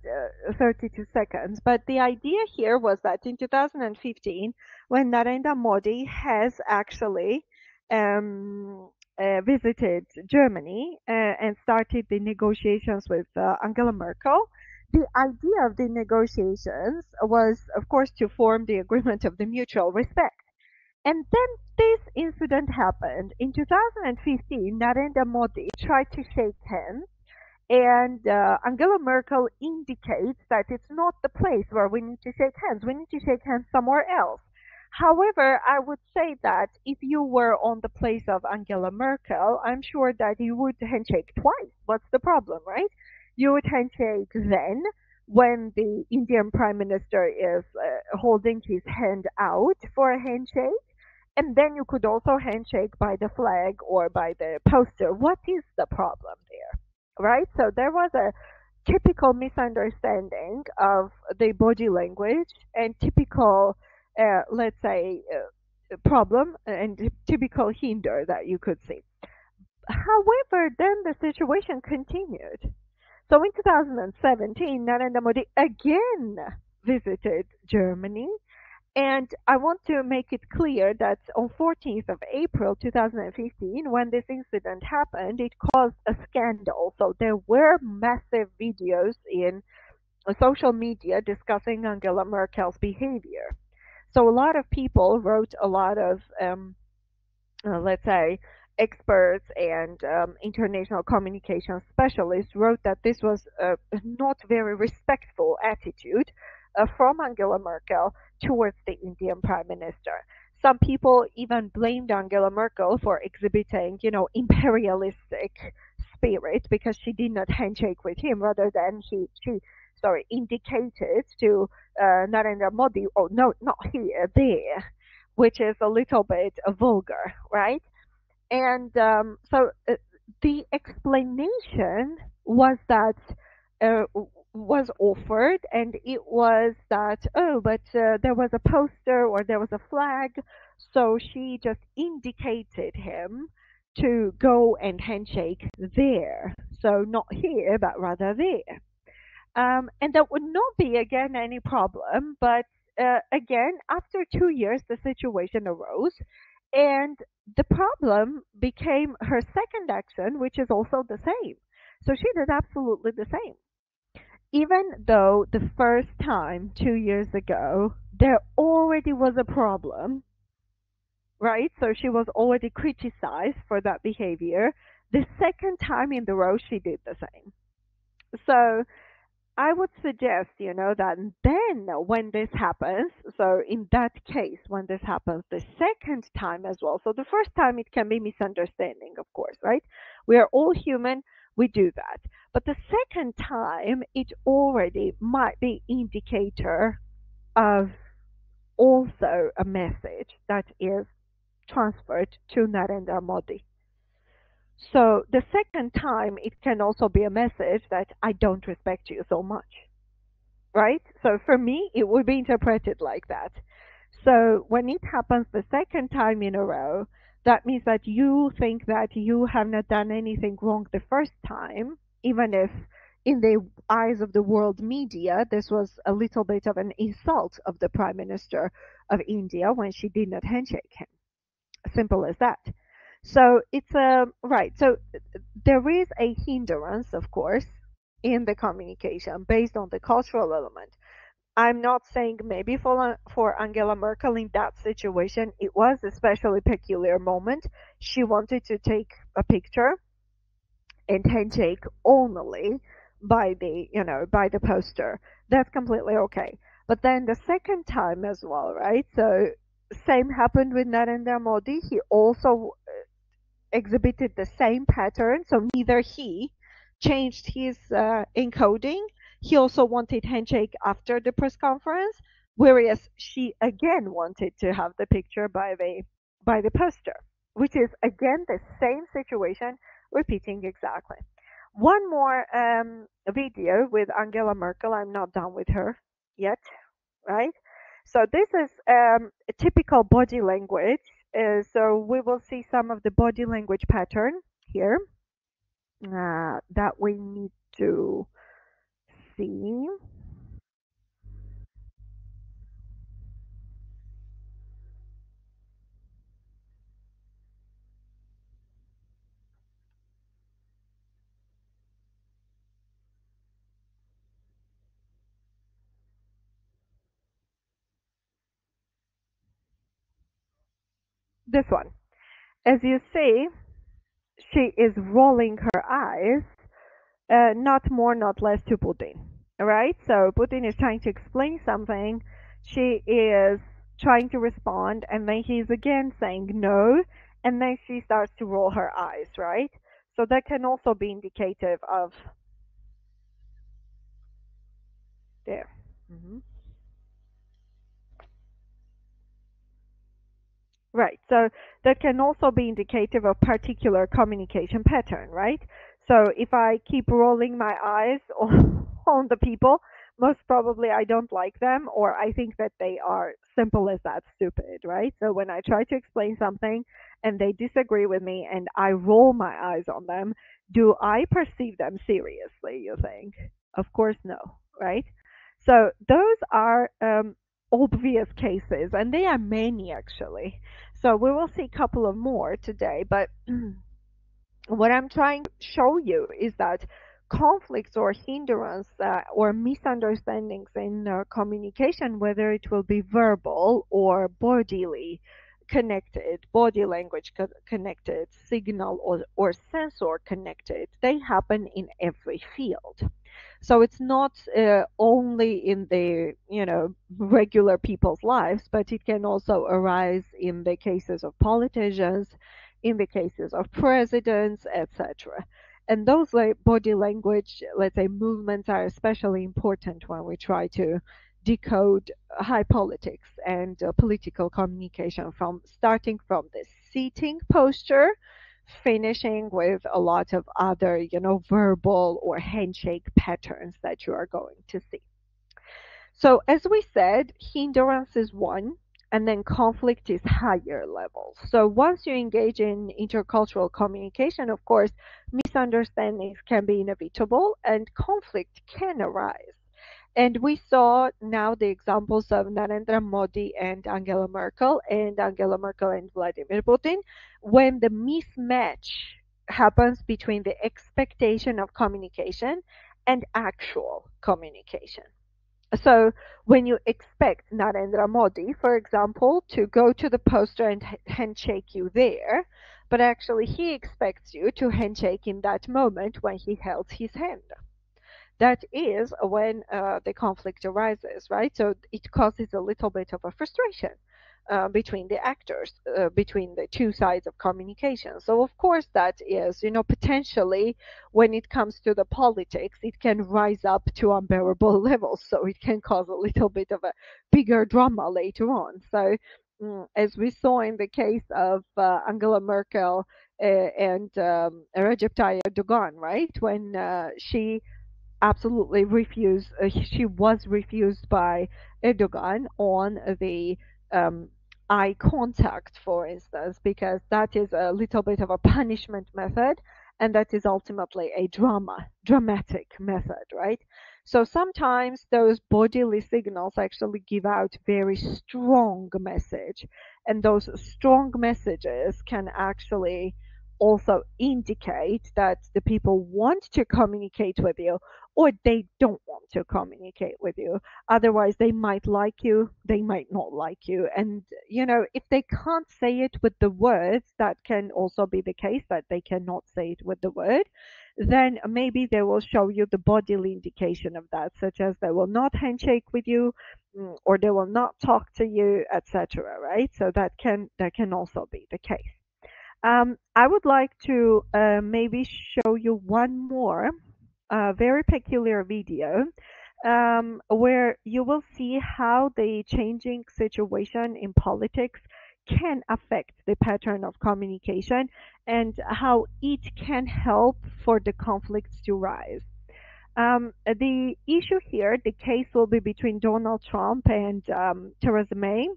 Speaker 1: 32 seconds. But the idea here was that in 2015, when Narendra Modi has actually visited Germany and started the negotiations with Angela Merkel, the idea of the negotiations was, of course, to form the agreement of the mutual respect. And then this incident happened. In 2015, Narendra Modi tried to shake hands, and Angela Merkel indicates that it's not the place where we need to shake hands. We need to shake hands somewhere else. However, I would say that if you were on the place of Angela Merkel, I'm sure that you would handshake twice. What's the problem, right? You would handshake then when the Indian Prime Minister is holding his hand out for a handshake, and then you could also handshake by the flag or by the poster. What is the problem there? Right? So there was a typical misunderstanding of the body language and typical, let's say, problem and typical hinder that you could see. However, then the situation continued. So in 2017, Narendra Modi again visited Germany. And I want to make it clear that on 14th of April 2015, when this incident happened, it caused a scandal. So there were massive videos in social media discussing Angela Merkel's behavior. So a lot of people wrote a lot of, let's say, experts and international communication specialists wrote that this was a not very respectful attitude from Angela Merkel towards the Indian Prime Minister. Some people even blamed Angela Merkel for exhibiting, imperialistic spirit because she did not handshake with him, rather than she indicated to Narendra Modi, oh no, not here, there, which is a little bit vulgar, right? And so the explanation was that was offered, and it was that, but there was a poster or there was a flag, so she just indicated him to go and handshake there. So not here, but rather there. And that would not be, again, any problem, but again, after 2 years, the situation arose, and the problem became her second action, which is also the same. So she did absolutely the same. Even though the first time, 2 years ago, there already was a problem, right? So she was already criticized for that behavior. The second time in the row, she did the same. So I would suggest, that then when this happens, so in that case, when this happens the second time as well, so the first time it can be misunderstanding, of course, right? We are all human, we do that. But the second time, it already might be indicator of also a message that is transferred to Narendra Modi. So the second time, it can also be a message that I don't respect you so much, right? So for me, it would be interpreted like that. So when it happens the second time in a row, that means that you think that you have not done anything wrong the first time, even if in the eyes of the world media, this was a little bit of an insult of the Prime Minister of India when she did not handshake him. Simple as that. So it's right. So there is a hindrance, of course, in the communication based on the cultural element. I'm not saying maybe for Angela Merkel in that situation it was a especially peculiar moment. She wanted to take a picture and handshake only by the poster. That's completely okay. But then the second time as well, right? So same happened with Narendra Modi. He also exhibited the same pattern. So neither he changed his encoding. He also wanted handshake after the press conference, whereas she again wanted to have the picture by the poster, which is again the same situation repeating exactly. One more video with Angela Merkel. I'm not done with her yet, right? So this is typical body language. So we will see some of the body language pattern here that we need to see. this one. As you see, she is rolling her eyes, not more, not less, to Putin, right? So Putin is trying to explain something. She is trying to respond, and then he's again saying no, and then she starts to roll her eyes, right? So that can also be indicative of there. Right. So that can also be indicative of particular communication pattern, right? So if I keep rolling my eyes on the people, most probably I don't like them, or I think that they are simple as that stupid, right? So when I try to explain something and they disagree with me and I roll my eyes on them, do I perceive them seriously, you think? Of course, no, right? So those are obvious cases, and they are many actually. So we will see a couple of more today, but what I'm trying to show you is that conflicts or hindrance or misunderstandings in communication, whether it will be verbal or bodily connected, body language connected, signal or sensor connected, they happen in every field. So it's not only in the regular people's lives, but it can also arise in the cases of politicians, in the cases of presidents, etc. And those body language, let's say, movements are especially important when we try to decode high politics and political communication, from starting from the seating posture, finishing with a lot of other, verbal or handshake patterns that you are going to see. So as we said, hindrance is one, and then conflict is higher levels. So once you engage in intercultural communication, of course, misunderstandings can be inevitable and conflict can arise. And we saw now the examples of Narendra Modi and Angela Merkel and Vladimir Putin, when the mismatch happens between the expectation of communication and actual communication. So when you expect Narendra Modi, for example, to go to the poster and handshake you there, but actually he expects you to handshake in that moment when he held his hand. That is when the conflict arises, right? So it causes a little bit of a frustration between the actors, between the two sides of communication. So of course that is, potentially when it comes to the politics, it can rise up to unbearable levels. So it can cause a little bit of a bigger drama later on. So as we saw in the case of Angela Merkel and Recep Tayyip Erdogan, right? When she absolutely refused, she was refused by Erdogan on the eye contact, for instance, because that is a little bit of a punishment method, and that is ultimately a dramatic method, right? So sometimes those bodily signals actually give out very strong message, and those strong messages can actually also indicate that the people want to communicate with you or they don't want to communicate with you. Otherwise, they might like you, they might not like you. And, if they can't say it with the words, that can also be the case that they cannot say it with the word. Then maybe they will show you the bodily indication of that, such as they will not handshake with you, or they will not talk to you, etc. Right? So that can also be the case. I would like to maybe show you one more very peculiar video where you will see how the changing situation in politics can affect the pattern of communication and how it can help for the conflicts to rise. The issue here, the case will be between Donald Trump and Theresa May.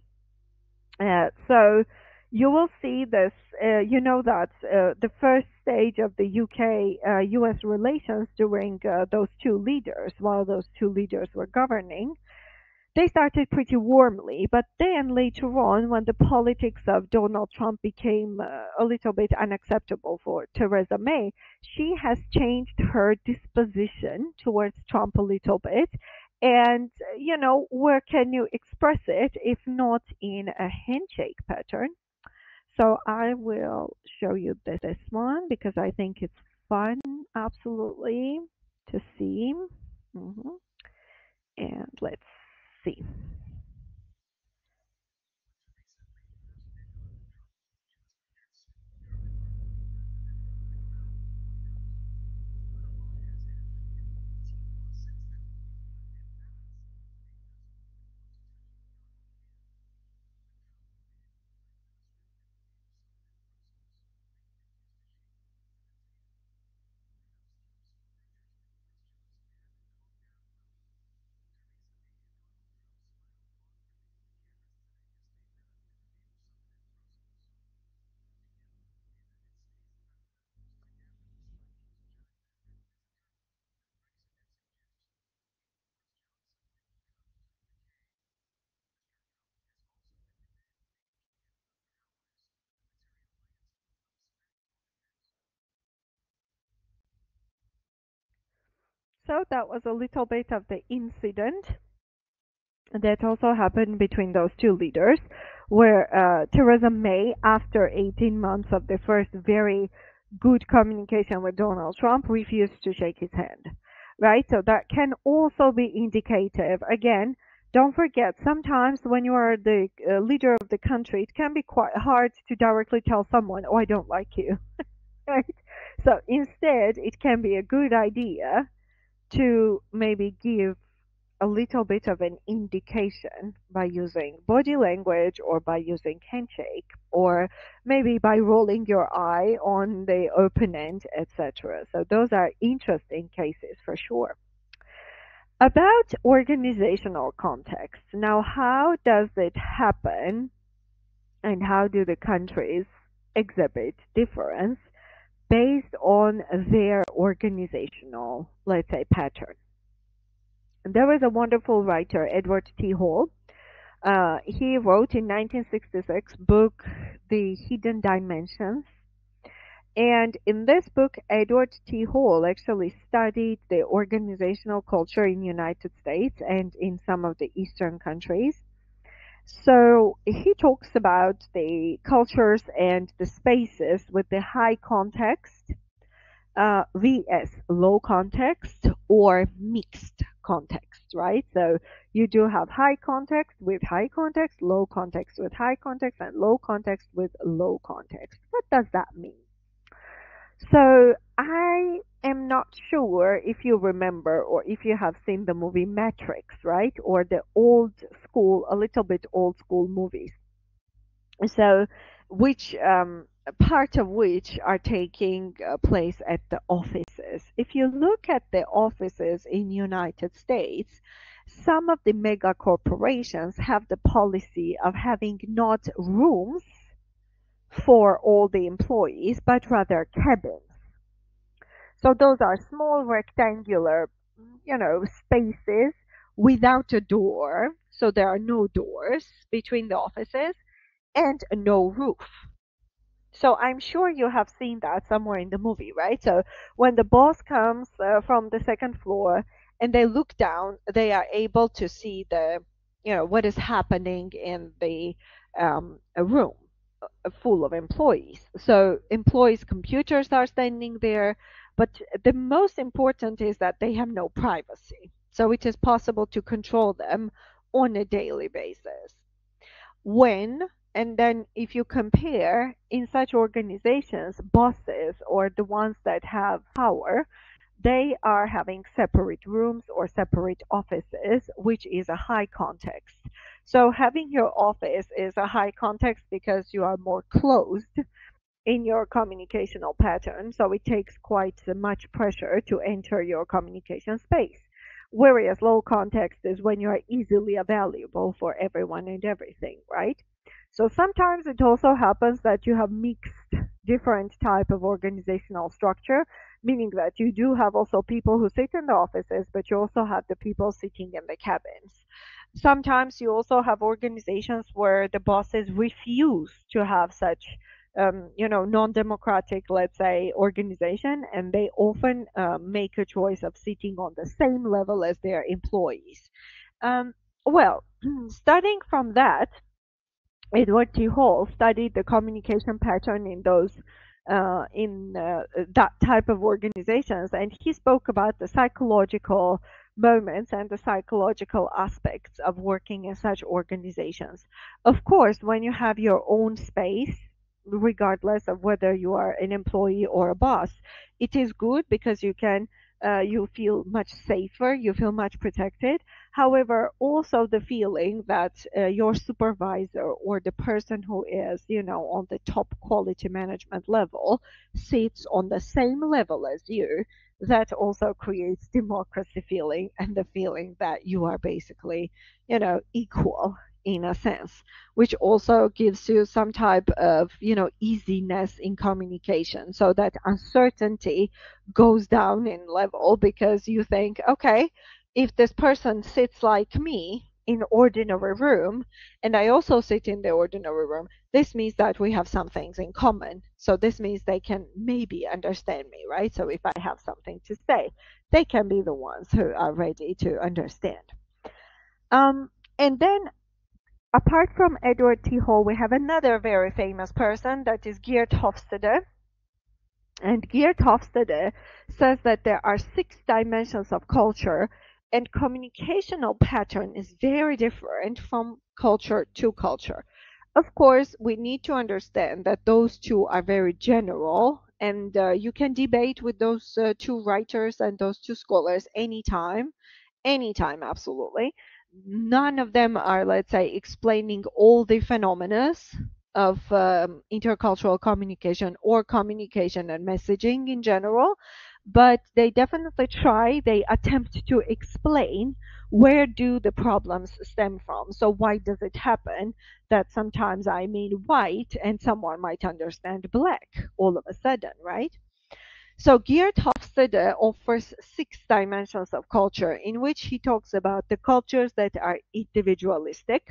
Speaker 1: So you will see this, that the first stage of the UK-US relations during those two leaders, while those two leaders were governing, they started pretty warmly, but then later on, when the politics of Donald Trump became a little bit unacceptable for Theresa May, she has changed her disposition towards Trump a little bit. And, where can you express it if not in a handshake pattern? So I will show you this one because I think it's fun, absolutely, to see. And let's see. So that was a little bit of the incident that also happened between those two leaders, where Theresa May, after 18 months of the first very good communication with Donald Trump, refused to shake his hand, right? So that can also be indicative. Again, don't forget, sometimes when you are the leader of the country, it can be quite hard to directly tell someone, oh, I don't like you, right? So instead, it can be a good idea to maybe give a little bit of an indication by using body language or by using handshake or maybe by rolling your eye on the opponent, etc. So those are interesting cases for sure. About organizational context. Now, how does it happen and how do the countries exhibit difference based on their organizational, let's say, pattern? There was a wonderful writer, Edward T. Hall. He wrote in 1966 book, The Hidden Dimensions. And in this book, Edward T. Hall actually studied the organizational culture in the United States and in some of the Eastern countries. So he talks about the cultures and the spaces with the high context vs low context or mixed context, right? So you do have high context with high context, low context with high context, and low context with low context. What does that mean? So I am not sure if you remember or if you have seen the movie Matrix, right? Or the old school, a little bit old school movies. So which part of which are taking place at the offices. If you look at the offices in United States, some of the mega corporations have the policy of having not rooms for all the employees, but rather cabins. So those are small rectangular, spaces without a door. So there are no doors between the offices and no roof. So I'm sure you have seen that somewhere in the movie, right? So when the boss comes from the second floor and they look down, they are able to see what is happening in the room full of employees. So employees' computers are standing there, but the most important is that they have no privacy. So it is possible to control them on a daily basis. And then if you compare in such organizations, bosses or the ones that have power, they are having separate rooms or separate offices, which is a high context. So having your office is a high context because you are more closed in your communicational pattern. So it takes quite much pressure to enter your communication space. Whereas low context is when you are easily available for everyone and everything, right? So sometimes it also happens that you have mixed different type of organizational structure, meaning that you do have also people who sit in the offices, but you also have the people sitting in the cabins. Sometimes you also have organizations where the bosses refuse to have such non-democratic, let's say, organization, and they often make a choice of sitting on the same level as their employees. Well, starting from that, Edward T. Hall studied the communication pattern in those that type of organizations, and he spoke about the psychological moments and the psychological aspects of working in such organizations. Of course, when you have your own space, regardless of whether you are an employee or a boss, it is good because you feel much safer, you feel much protected. However, also the feeling that your supervisor or the person who is, on the top quality management level sits on the same level as you, that also creates democracy feeling and the feeling that you are basically, equal in a sense, which also gives you some type of, easiness in communication, so that uncertainty goes down in level because you think, okay, if this person sits like me in ordinary room and I also sit in the ordinary room, this means that we have some things in common. So this means they can maybe understand me, right? So if I have something to say, they can be the ones who are ready to understand. And then apart from Edward T. Hall, we have another very famous person, that is Geert Hofstede. And Geert Hofstede says that there are 6 dimensions of culture, and communicational pattern is very different from culture to culture. Of course, we need to understand that those two are very general, and you can debate with those 2 writers and those 2 scholars anytime, absolutely. None of them are, let's say, explaining all the phenomena of intercultural communication or communication and messaging in general, but they definitely they attempt to explain where do the problems stem from. So why does it happen that sometimes I mean white and someone might understand black all of a sudden, right? So Geert Hofstede offers 6 dimensions of culture, in which he talks about the cultures that are individualistic.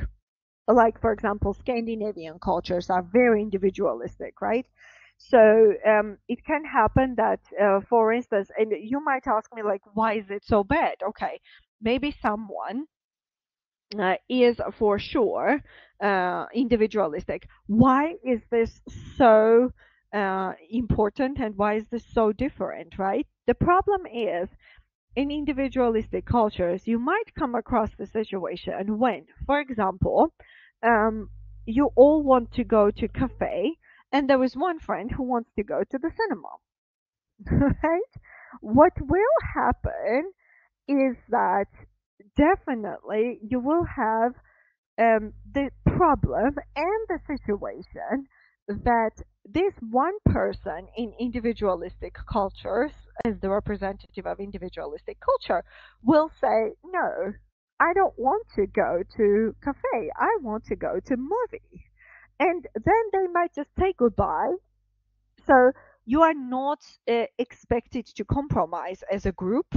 Speaker 1: Like, for example, Scandinavian cultures are very individualistic, right? So it can happen that, for instance, and you might ask me, like, why is it so bad? Okay, maybe someone is for sure individualistic. Why is this so important, and why is this so different, right? The problem is, in individualistic cultures, you might come across the situation when, for example, you all want to go to cafe, and there is one friend who wants to go to the cinema, right? What will happen is that definitely you will have the problem and the situation that this one person in individualistic cultures, as the representative of individualistic culture, will say, no, I don't want to go to cafe, I want to go to movie. And then they might just say goodbye. So you are not expected to compromise as a group,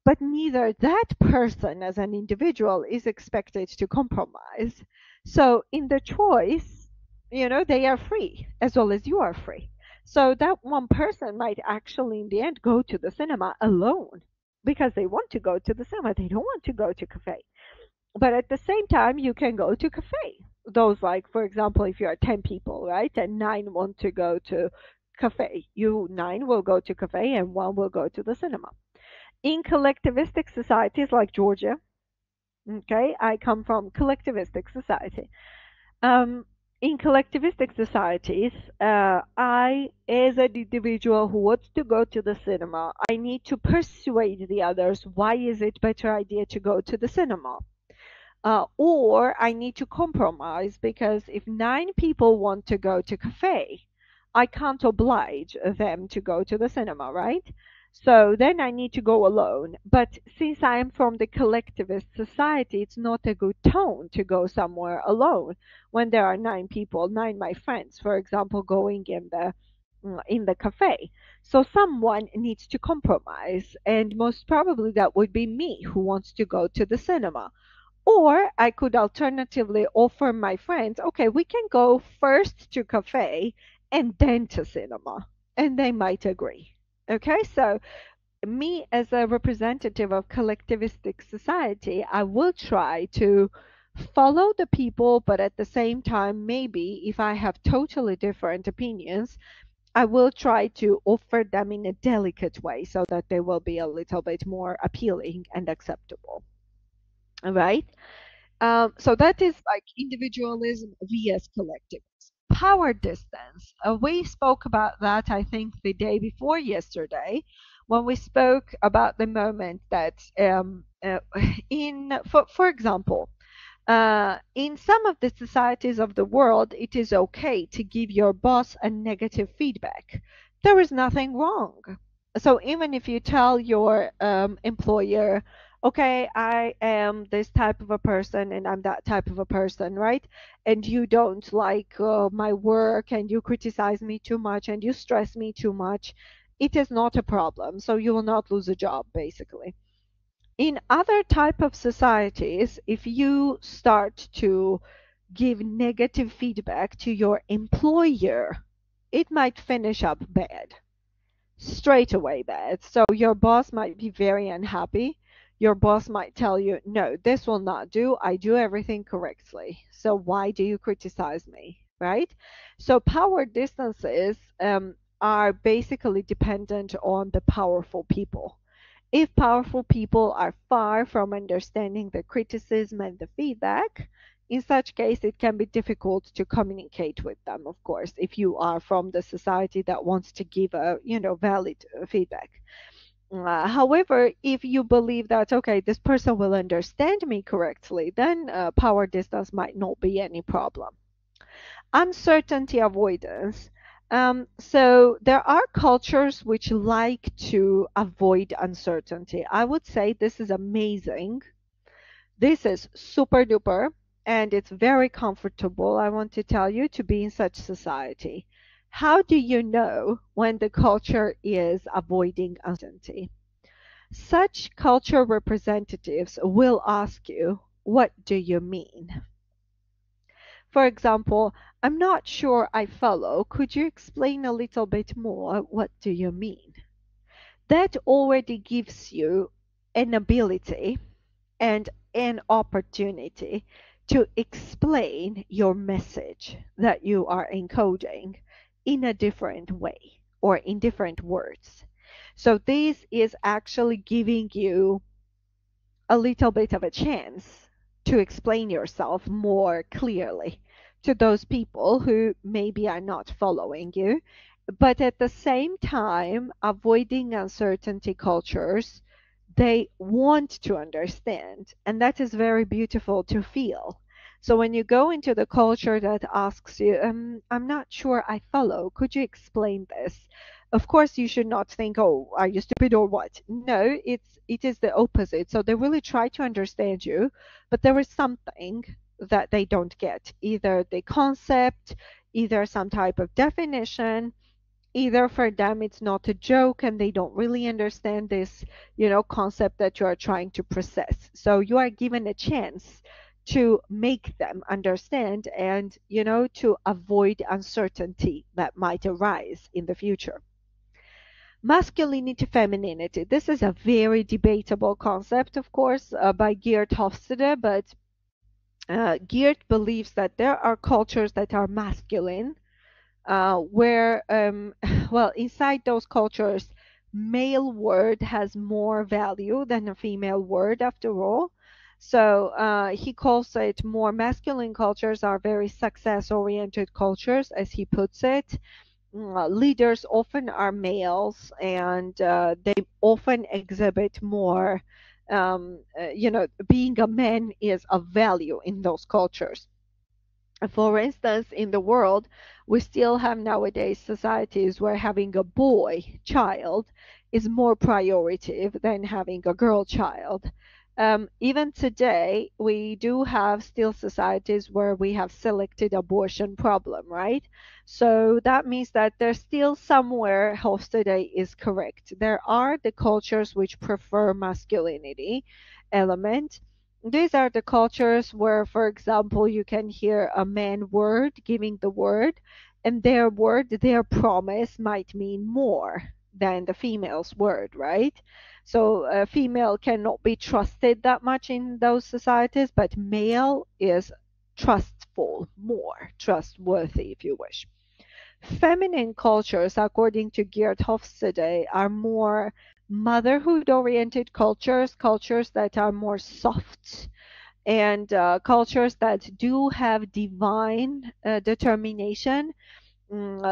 Speaker 1: but neither that person as an individual is expected to compromise. So in the choice, they are free as well as you are free. So that one person might actually in the end go to the cinema alone because they want to go to the cinema. They don't want to go to cafe. But at the same time, you can go to cafe. Those, like, for example, if you are 10 people, right, and 9 want to go to cafe, you 9 will go to cafe and 1 will go to the cinema. In collectivistic societies like Georgia, okay, I come from collectivistic society. In collectivistic societies, I, as an individual who wants to go to the cinema, I need to persuade the others why is it better idea to go to the cinema. Or I need to compromise, because if 9 people want to go to cafe, I can't oblige them to go to the cinema, right? So then I need to go alone. But since I am from the collectivist society, it's not a good tone to go somewhere alone when there are 9 people, 9 my friends, for example, going in the cafe. So someone needs to compromise, and most probably that would be me who wants to go to the cinema. Or I could alternatively offer my friends, okay, we can go first to cafe and then to cinema, and they might agree. Okay, so me as a representative of collectivistic society, I will try to follow the people, but at the same time, maybe if I have totally different opinions, I will try to offer them in a delicate way so that they will be a little bit more appealing and acceptable. All right? So that is like individualism vs collectivism. Power distance. We spoke about that, I think, the day before yesterday, when we spoke about the moment that, for example, in some of the societies of the world, it is okay to give your boss a negative feedback. There is nothing wrong. So even if you tell your employer, okay, I am this type of a person and I'm that type of a person, right? And you don't like my work and you criticize me too much and you stress me too much, it is not a problem. So you will not lose a job, basically. In other type of societies, if you start to give negative feedback to your employer, it might finish up bad, straight away bad. So your boss might be very unhappy. Your boss might tell you, no, this will not do. I do everything correctly. So why do you criticize me, right? So power distances are basically dependent on the powerful people. If powerful people are far from understanding the criticism and the feedback, in such case, it can be difficult to communicate with them, of course, if you are from the society that wants to give a, valid feedback. However, if you believe that, okay, this person will understand me correctly, then power distance might not be any problem. Uncertainty avoidance. So there are cultures which like to avoid uncertainty. I would say this is amazing. This is super duper, and it's very comfortable, I want to tell you, to be in such society. How do you know when the culture is avoiding uncertainty? Such culture representatives will ask you, what do you mean? For example, I'm not sure I follow. Could you explain a little bit more? What do you mean? That already gives you an ability and an opportunity to explain your message that you are encoding in a different way or in different words. So this is actually giving you a little bit of a chance to explain yourself more clearly to those people who maybe are not following you, but at the same time, avoiding uncertainty cultures, they want to understand, and that is very beautiful to feel. So when you go into the culture that asks you, I'm not sure I follow, could you explain this? Of course, you should not think, oh, are you stupid or what? No, it is the opposite. So they really try to understand you, but there is something that they don't get, either the concept, either some type of definition, either for them it's not a joke and they don't really understand this, concept that you are trying to process. So you are given a chance to make them understand and, to avoid uncertainty that might arise in the future. Masculinity, femininity. This is a very debatable concept, of course, by Geert Hofstede, but Geert believes that there are cultures that are masculine, where, well, inside those cultures, male word has more value than a female word, after all. So he calls it more masculine cultures are very success-oriented cultures, as he puts it. Leaders often are males, and they often exhibit more, being a man is of value in those cultures. For instance, in the world, we still have nowadays societies where having a boy child is more prioritative than having a girl child. Even today, we do have still societies where we have selected abortion problem, right? So that means that there's still somewhere Hofstede is correct. There are the cultures which prefer masculinity element. These are the cultures where, for example, you can hear a man word giving the word, and their word, their promise might mean more than the female's word, right? So female cannot be trusted that much in those societies, but male is trustful, more trustworthy, if you wish. Feminine cultures, according to Geert Hofstede, are more motherhood-oriented cultures, cultures that are more soft, and cultures that do have divine determination,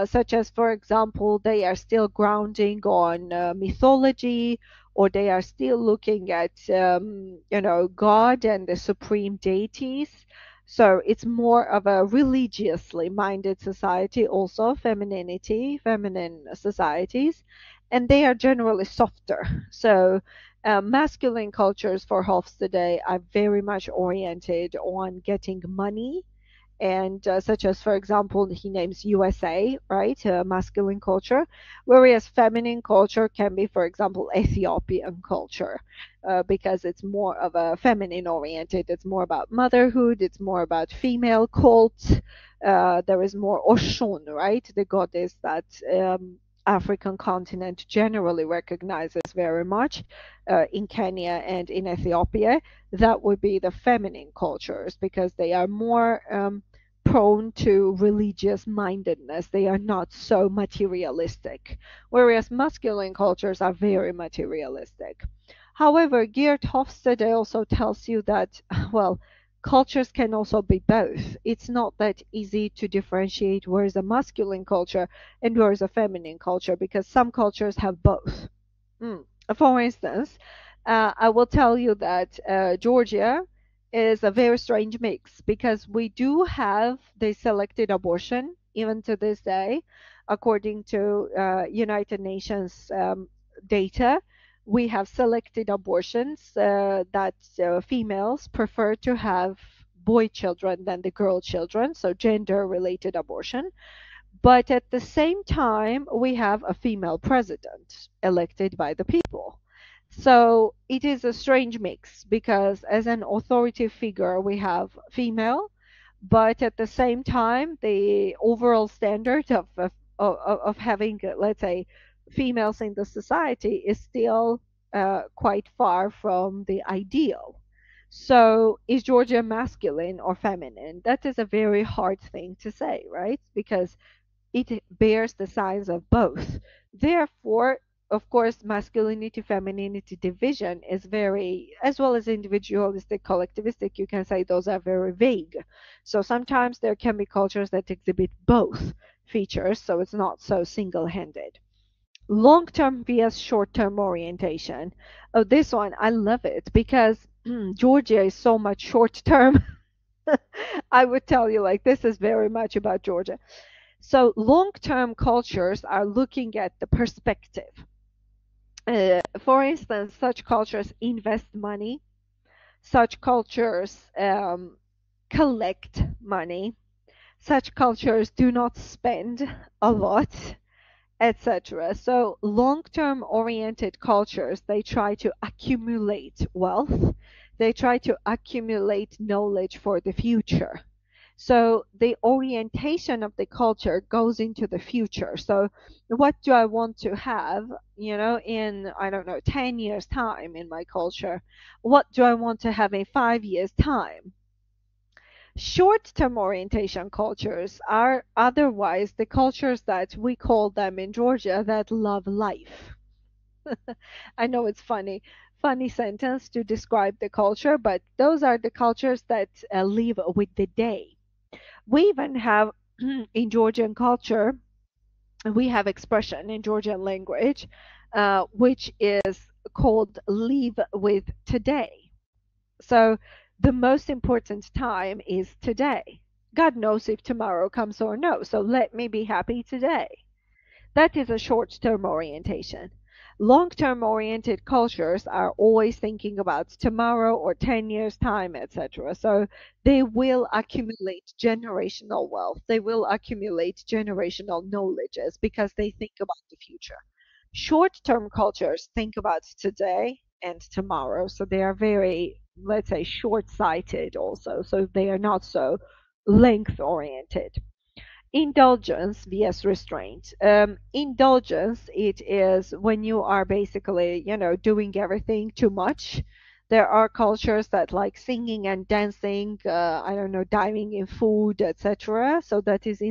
Speaker 1: such as, for example, they are still grounding on mythology, or they are still looking at, God and the supreme deities. So it's more of a religiously minded society, also femininity, feminine societies, and they are generally softer. So masculine cultures for Hofstede are very much oriented on getting money, and such as, for example, he names USA, right, masculine culture, whereas feminine culture can be, for example, Ethiopian culture, because it's more of a feminine oriented, it's more about motherhood, it's more about female cult. There is more Oshun, right, the goddess that African continent generally recognizes very much in Kenya and in Ethiopia. That would be the feminine cultures, because they are more prone to religious mindedness. They are not so materialistic, whereas masculine cultures are very materialistic. However, Geert Hofstede also tells you that, well, cultures can also be both. It's not that easy to differentiate where is a masculine culture and where is a feminine culture, because some cultures have both. For instance, I will tell you that Georgia is a very strange mix, because we do have the selected abortion even to this day, according to United Nations data. We have selected abortions that females prefer to have boy children than the girl children, so gender related abortion. But at the same time, we have a female president elected by the people. So it is a strange mix, because as an authority figure, we have female, but at the same time, the overall standard of having, let's say, females in the society is still quite far from the ideal. So is Georgia masculine or feminine? That is a very hard thing to say, right? Because it bears the signs of both. Therefore, of course, masculinity femininity division is very, as well as individualistic collectivistic, you can say those are very vague. So sometimes there can be cultures that exhibit both features, so it's not so single-handed. Long-term vs short-term orientation. Oh, this one, I love it, because Georgia is so much short-term. I would tell you, like, this is very much about Georgia. So long-term cultures are looking at the perspective. For instance, such cultures invest money, such cultures collect money, such cultures do not spend a lot, etc. So long-term oriented cultures, they try to accumulate wealth, they try to accumulate knowledge for the future. So the orientation of the culture goes into the future. So what do I want to have, in, I don't know, 10 years time in my culture? What do I want to have in 5 years time? Short-term orientation cultures are otherwise the cultures that we call them in Georgia that love life. I know it's funny sentence to describe the culture, but those are the cultures that live with the day. We even have in Georgian culture, we have expression in Georgian language, which is called live with today. So the most important time is today. God knows if tomorrow comes or no, so let me be happy today. That is a short-term orientation. Long-term oriented cultures are always thinking about tomorrow or 10 years time, etc. So they will accumulate generational wealth. They will accumulate generational knowledges because they think about the future. Short-term cultures think about today and tomorrow. So they are very, let's say, short-sighted also. So they are not so length-oriented. Indulgence vs restraint. Indulgence, it is when you are basically, doing everything too much. There are cultures that like singing and dancing, I don't know, diving in food, etc. So that is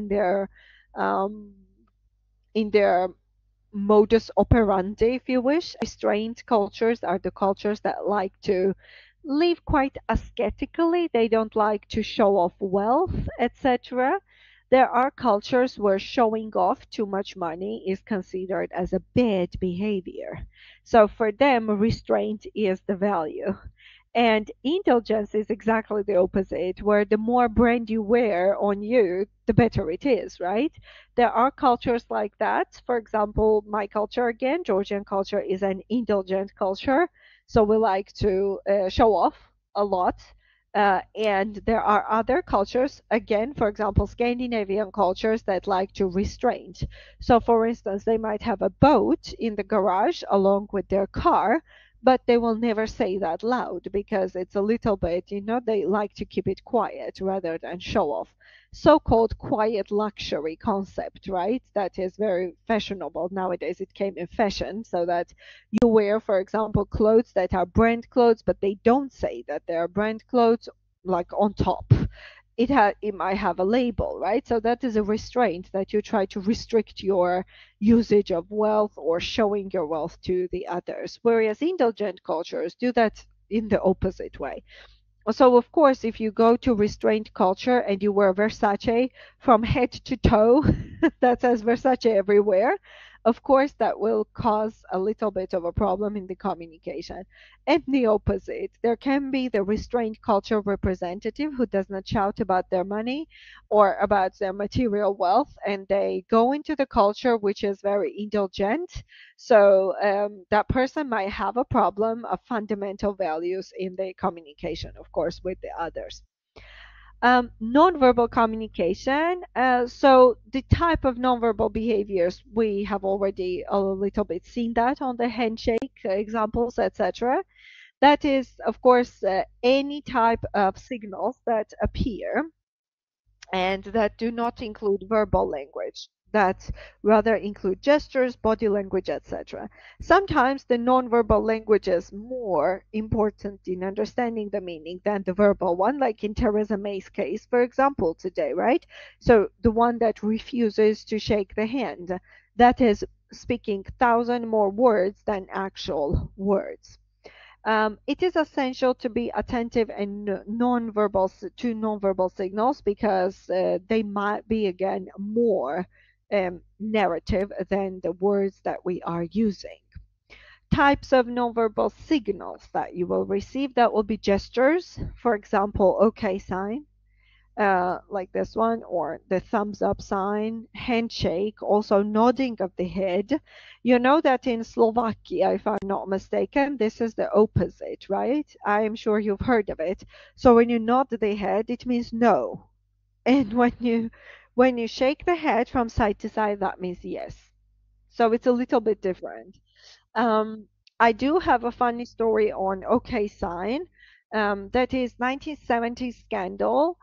Speaker 1: um, in their modus operandi, if you wish. Restrained cultures are the cultures that like to live quite ascetically. They don't like to show off wealth, etc. There are cultures where showing off too much money is considered as a bad behavior. So for them, restraint is the value. And indulgence is exactly the opposite, where the more brand you wear on you, the better it is, right? There are cultures like that. For example, my culture again, Georgian culture, is an indulgent culture. So we like to show off a lot. And there are other cultures, again, for example, Scandinavian cultures that like to restrain. So, for instance, they might have a boat in the garage along with their car, but they will never say that loud because it's a little bit, they like to keep it quiet rather than show off. So-called quiet luxury concept, right? That is very fashionable nowadays. It came in fashion, so that you wear, for example, clothes that are brand clothes, but they don't say that they are brand clothes, like on top. It might have a label, right? So that is a restraint, that you try to restrict your usage of wealth or showing your wealth to the others. Whereas indulgent cultures do that in the opposite way. So of course, if you go to restrained culture and you wear Versace from head to toe, that says Versace everywhere, of course that will cause a little bit of a problem in the communication. And the opposite, there can be the restrained culture representative who does not shout about their money or about their material wealth, and they go into the culture which is very indulgent. So that person might have a problem of fundamental values in the communication, of course, with the others. Nonverbal communication. So the type of nonverbal behaviors, we have already a little bit seen that on the handshake examples, etc. That is, of course, any type of signals that appear and that do not include verbal language, that rather include gestures, body language, etc. Sometimes the nonverbal language is more important in understanding the meaning than the verbal one, like in Theresa May's case, for example, today, right? So the one that refuses to shake the hand, that is speaking 1,000 more words than actual words. It is essential to be attentive and to nonverbal signals because they might be, again, more narrative than the words that we are using. Types of nonverbal signals that you will receive, that will be gestures, for example, OK sign, like this one, or the thumbs up sign, handshake, also nodding of the head. You know that in Slovakia, if I'm not mistaken, this is the opposite, right? I am sure you've heard of it. So when you nod the head, it means no. And when you shake the head from side to side, that means yes. So it's a little bit different. I do have a funny story on OK sign. That is 1970s scandal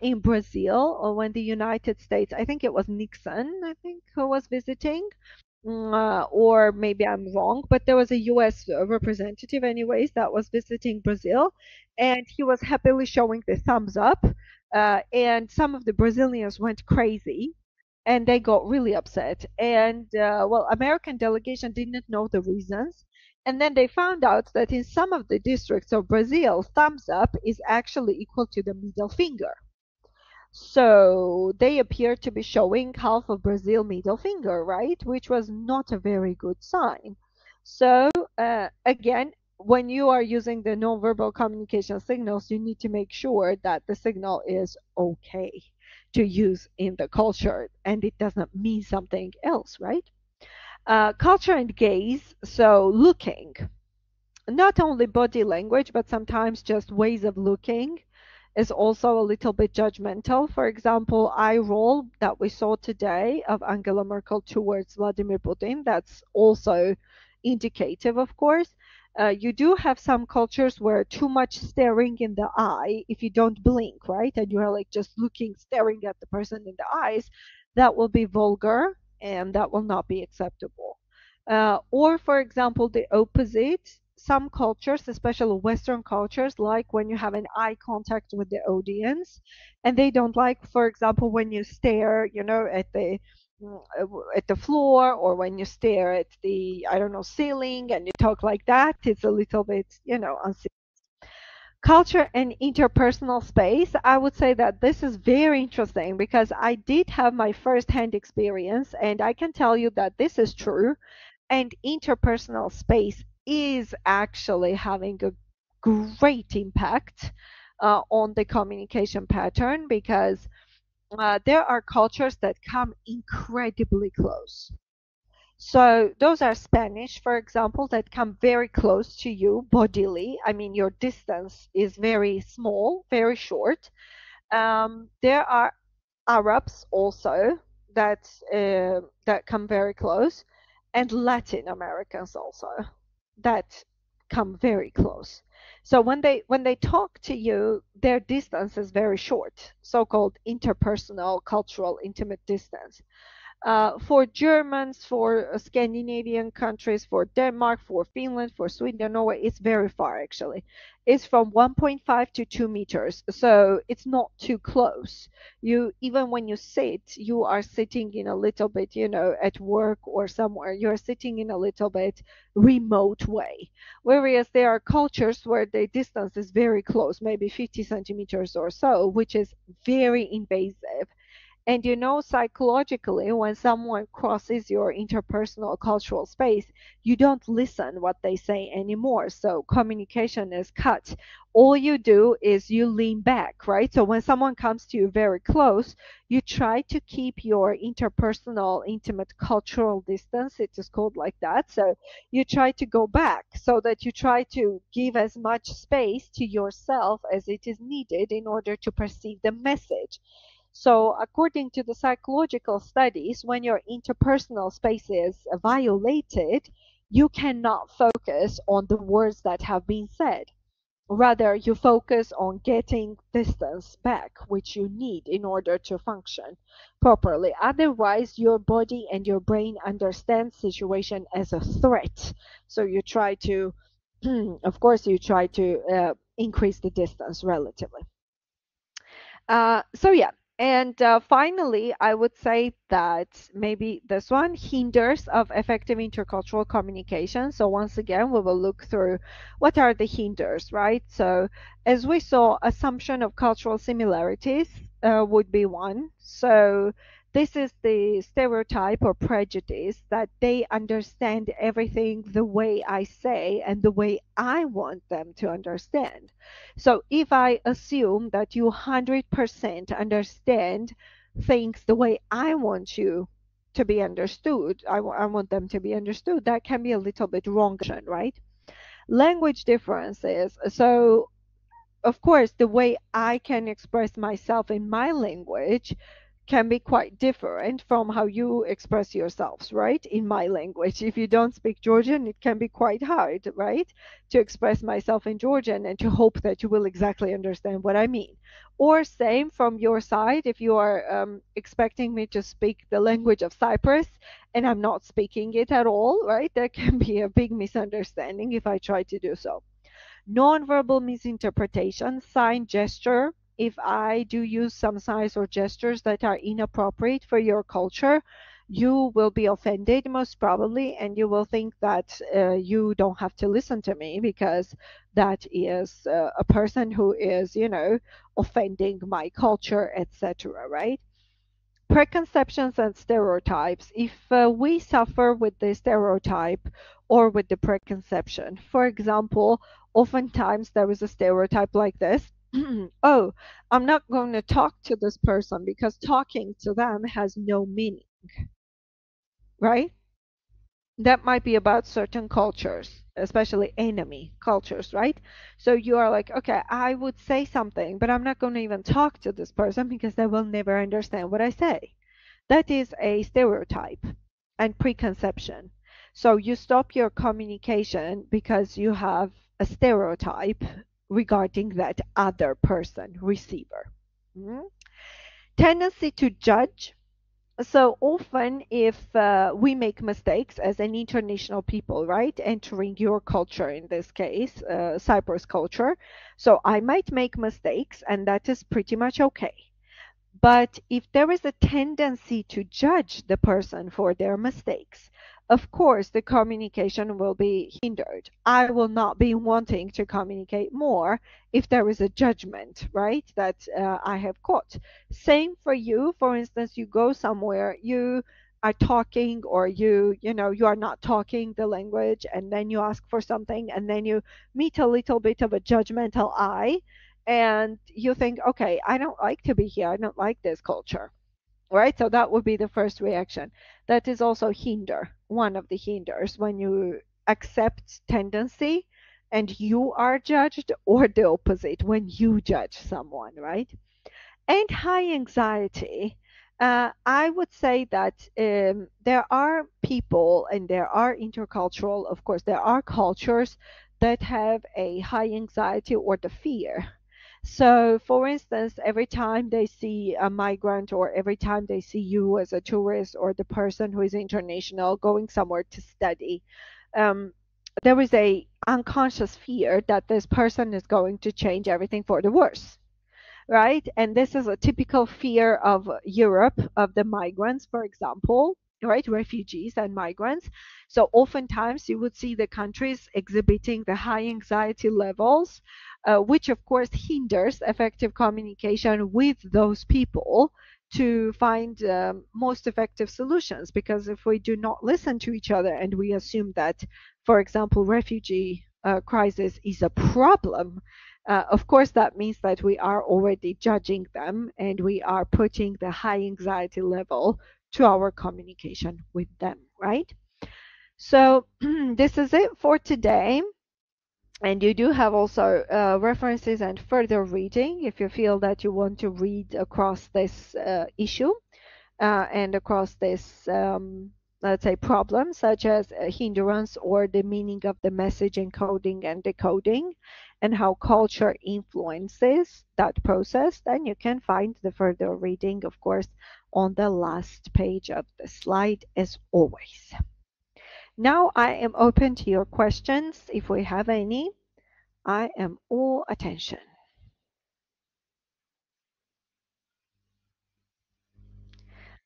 Speaker 1: in Brazil, or when the United States, I think it was Nixon, I think, who was visiting, or maybe I'm wrong, but there was a US representative, anyways, that was visiting Brazil, and he was happily showing the thumbs up, and some of the Brazilians went crazy. And they got really upset. And well, American delegation didn't know the reasons. And then they found out that in some of the districts of Brazil, thumbs up is actually equal to the middle finger. So they appear to be showing half of Brazil middle finger, right? Which was not a very good sign. So again, when you are using the nonverbal communication signals, you need to make sure that the signal is okay to use in the culture and it doesn't mean something else, right? Culture and gaze, so looking, not only body language, but sometimes just ways of looking is also a little bit judgmental. For example, eye roll that we saw today of Angela Merkel towards Vladimir Putin, that's also indicative, of course. You do have some cultures where too much staring in the eye, if you don't blink, right, and you're like just looking, staring at the person in the eyes, that will be vulgar and that will not be acceptable. Or, for example, the opposite. Some cultures, especially Western cultures, like when you have an eye contact with the audience, and they don't like, for example, when you stare, at the floor, or when you stare at the, I don't know, ceiling and you talk like that. It's a little bit, unsafe. Culture and interpersonal space, I would say that this is very interesting because I did have my first-hand experience, and I can tell you that this is true. And interpersonal space is actually having a great impact on the communication pattern, because there are cultures that come incredibly close. So those are Spanish, for example, that come very close to you bodily. I mean, your distance is very small, very short. There are Arabs also that come very close, and Latin Americans also that come very close. So when they talk to you, their distance is very short, so-called interpersonal, cultural, intimate distance. For Germans, for Scandinavian countries, for Denmark, for Finland, for Sweden, Norway, it's very far actually. It's from 1.5 to 2 meters, so it's not too close. Even when you sit, you are sitting in a little bit, at work or somewhere, you're sitting in a little bit remote way. Whereas there are cultures where the distance is very close, maybe 50 centimeters or so, which is very invasive. And psychologically, when someone crosses your interpersonal cultural space, you don't listen what they say anymore. So communication is cut. All you do is you lean back, right? So when someone comes to you very close, you try to keep your interpersonal, intimate cultural distance. It is called like that. So you try to go back so that you try to give as much space to yourself as it is needed in order to perceive the message. So according to the psychological studies, when your interpersonal space is violated, you cannot focus on the words that have been said. Rather, you focus on getting distance back, which you need in order to function properly. Otherwise, your body and your brain understand situation as a threat. So you try to, of course, increase the distance relatively. So yeah. And finally, I would say that maybe this one, hinders of effective intercultural communication. So once again, we will look through what are the hinders, right? So as we saw, assumption of cultural similarities would be one. So this is the stereotype or prejudice that they understand everything the way I say and the way I want them to understand. So if I assume that you 100% understand things the way I want you to be understood, I want them to be understood, that can be a little bit wrong, right? Language differences. So of course, the way I can express myself in my language can be quite different from how you express yourselves, right? In my language. If you don't speak Georgian, it can be quite hard, right? To express myself in Georgian and to hope that you will exactly understand what I mean. Or same from your side, if you are expecting me to speak the language of Cyprus and I'm not speaking it at all, right? There can be a big misunderstanding if I try to do so. Nonverbal misinterpretation, sign, gesture. If I do use some signs or gestures that are inappropriate for your culture, you will be offended most probably, and you will think that you don't have to listen to me because that is a person who is, offending my culture, etc., right? Preconceptions and stereotypes. If we suffer with the stereotype or with the preconception, for example, oftentimes there is a stereotype like this. Oh, I'm not going to talk to this person because talking to them has no meaning, right? That might be about certain cultures, especially enemy cultures, right? So you are like, okay, I would say something, but I'm not going to even talk to this person because they will never understand what I say. That is a stereotype and preconception. So you stop your communication because you have a stereotype regarding that other person, receiver. Tendency to judge. So often if we make mistakes as an international people, right, entering your culture in this case, Cyprus culture, so I might make mistakes and that is pretty much okay. But if there is a tendency to judge the person for their mistakes, of course, the communication will be hindered. I will not be wanting to communicate more if there is a judgment, right, that I have caught. Same for you. For instance, you go somewhere, you are talking or you are not talking the language and then you ask for something and then you meet a little bit of a judgmental eye and you think, okay, I don't like to be here. I don't like this culture. Right? So that would be the first reaction. That is also one of the hinders when you accept tendency and you are judged, or the opposite when you judge someone, right? And high anxiety. I would say that there are people and there are intercultural, of course, there are cultures that have a high anxiety or the fear. So, for instance, every time they see a migrant or every time they see you as a tourist or the person who is international going somewhere to study, there is a unconscious fear that this person is going to change everything for the worse, right? And this is a typical fear of Europe, of the migrants, for example, right? Refugees and migrants. So oftentimes you would see the countries exhibiting the high anxiety levels, which of course hinders effective communication with those people to find most effective solutions. Because if we do not listen to each other and we assume that, for example, refugee crisis is a problem, of course, that means that we are already judging them and we are putting the high anxiety level to our communication with them, right? So this is it for today. And you do have also references and further reading if you feel that you want to read across this issue and across this, let's say, problem, such as hindrance or the meaning of the message encoding and decoding, and how culture influences that process, then you can find the further reading, of course, on the last page of the slide, as always. Now I am open to your questions. If we have any, I am all attention.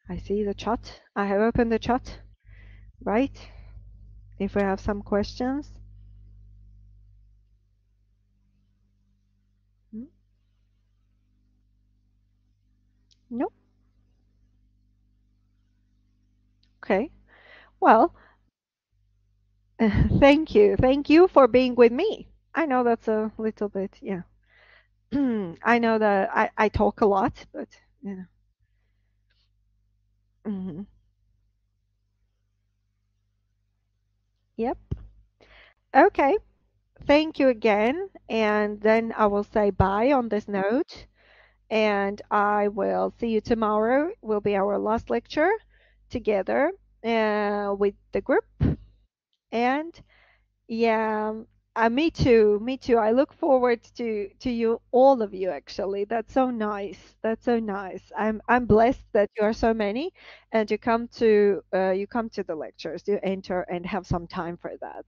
Speaker 1: I see the chat. I have opened the chat, right? If we have some questions. No? Okay. Well, thank you. Thank you for being with me. I know that's a little bit, yeah. I know that I talk a lot, but, you know. Yep. Okay. Thank you again. And then I will say bye on this note. And I will see you tomorrow. Will be our last lecture together with the group. And yeah, me too. Me too. I look forward to you, all of you. Actually, that's so nice. That's so nice. I'm blessed that you are so many, and you come to the lectures. You enter and have some time for that.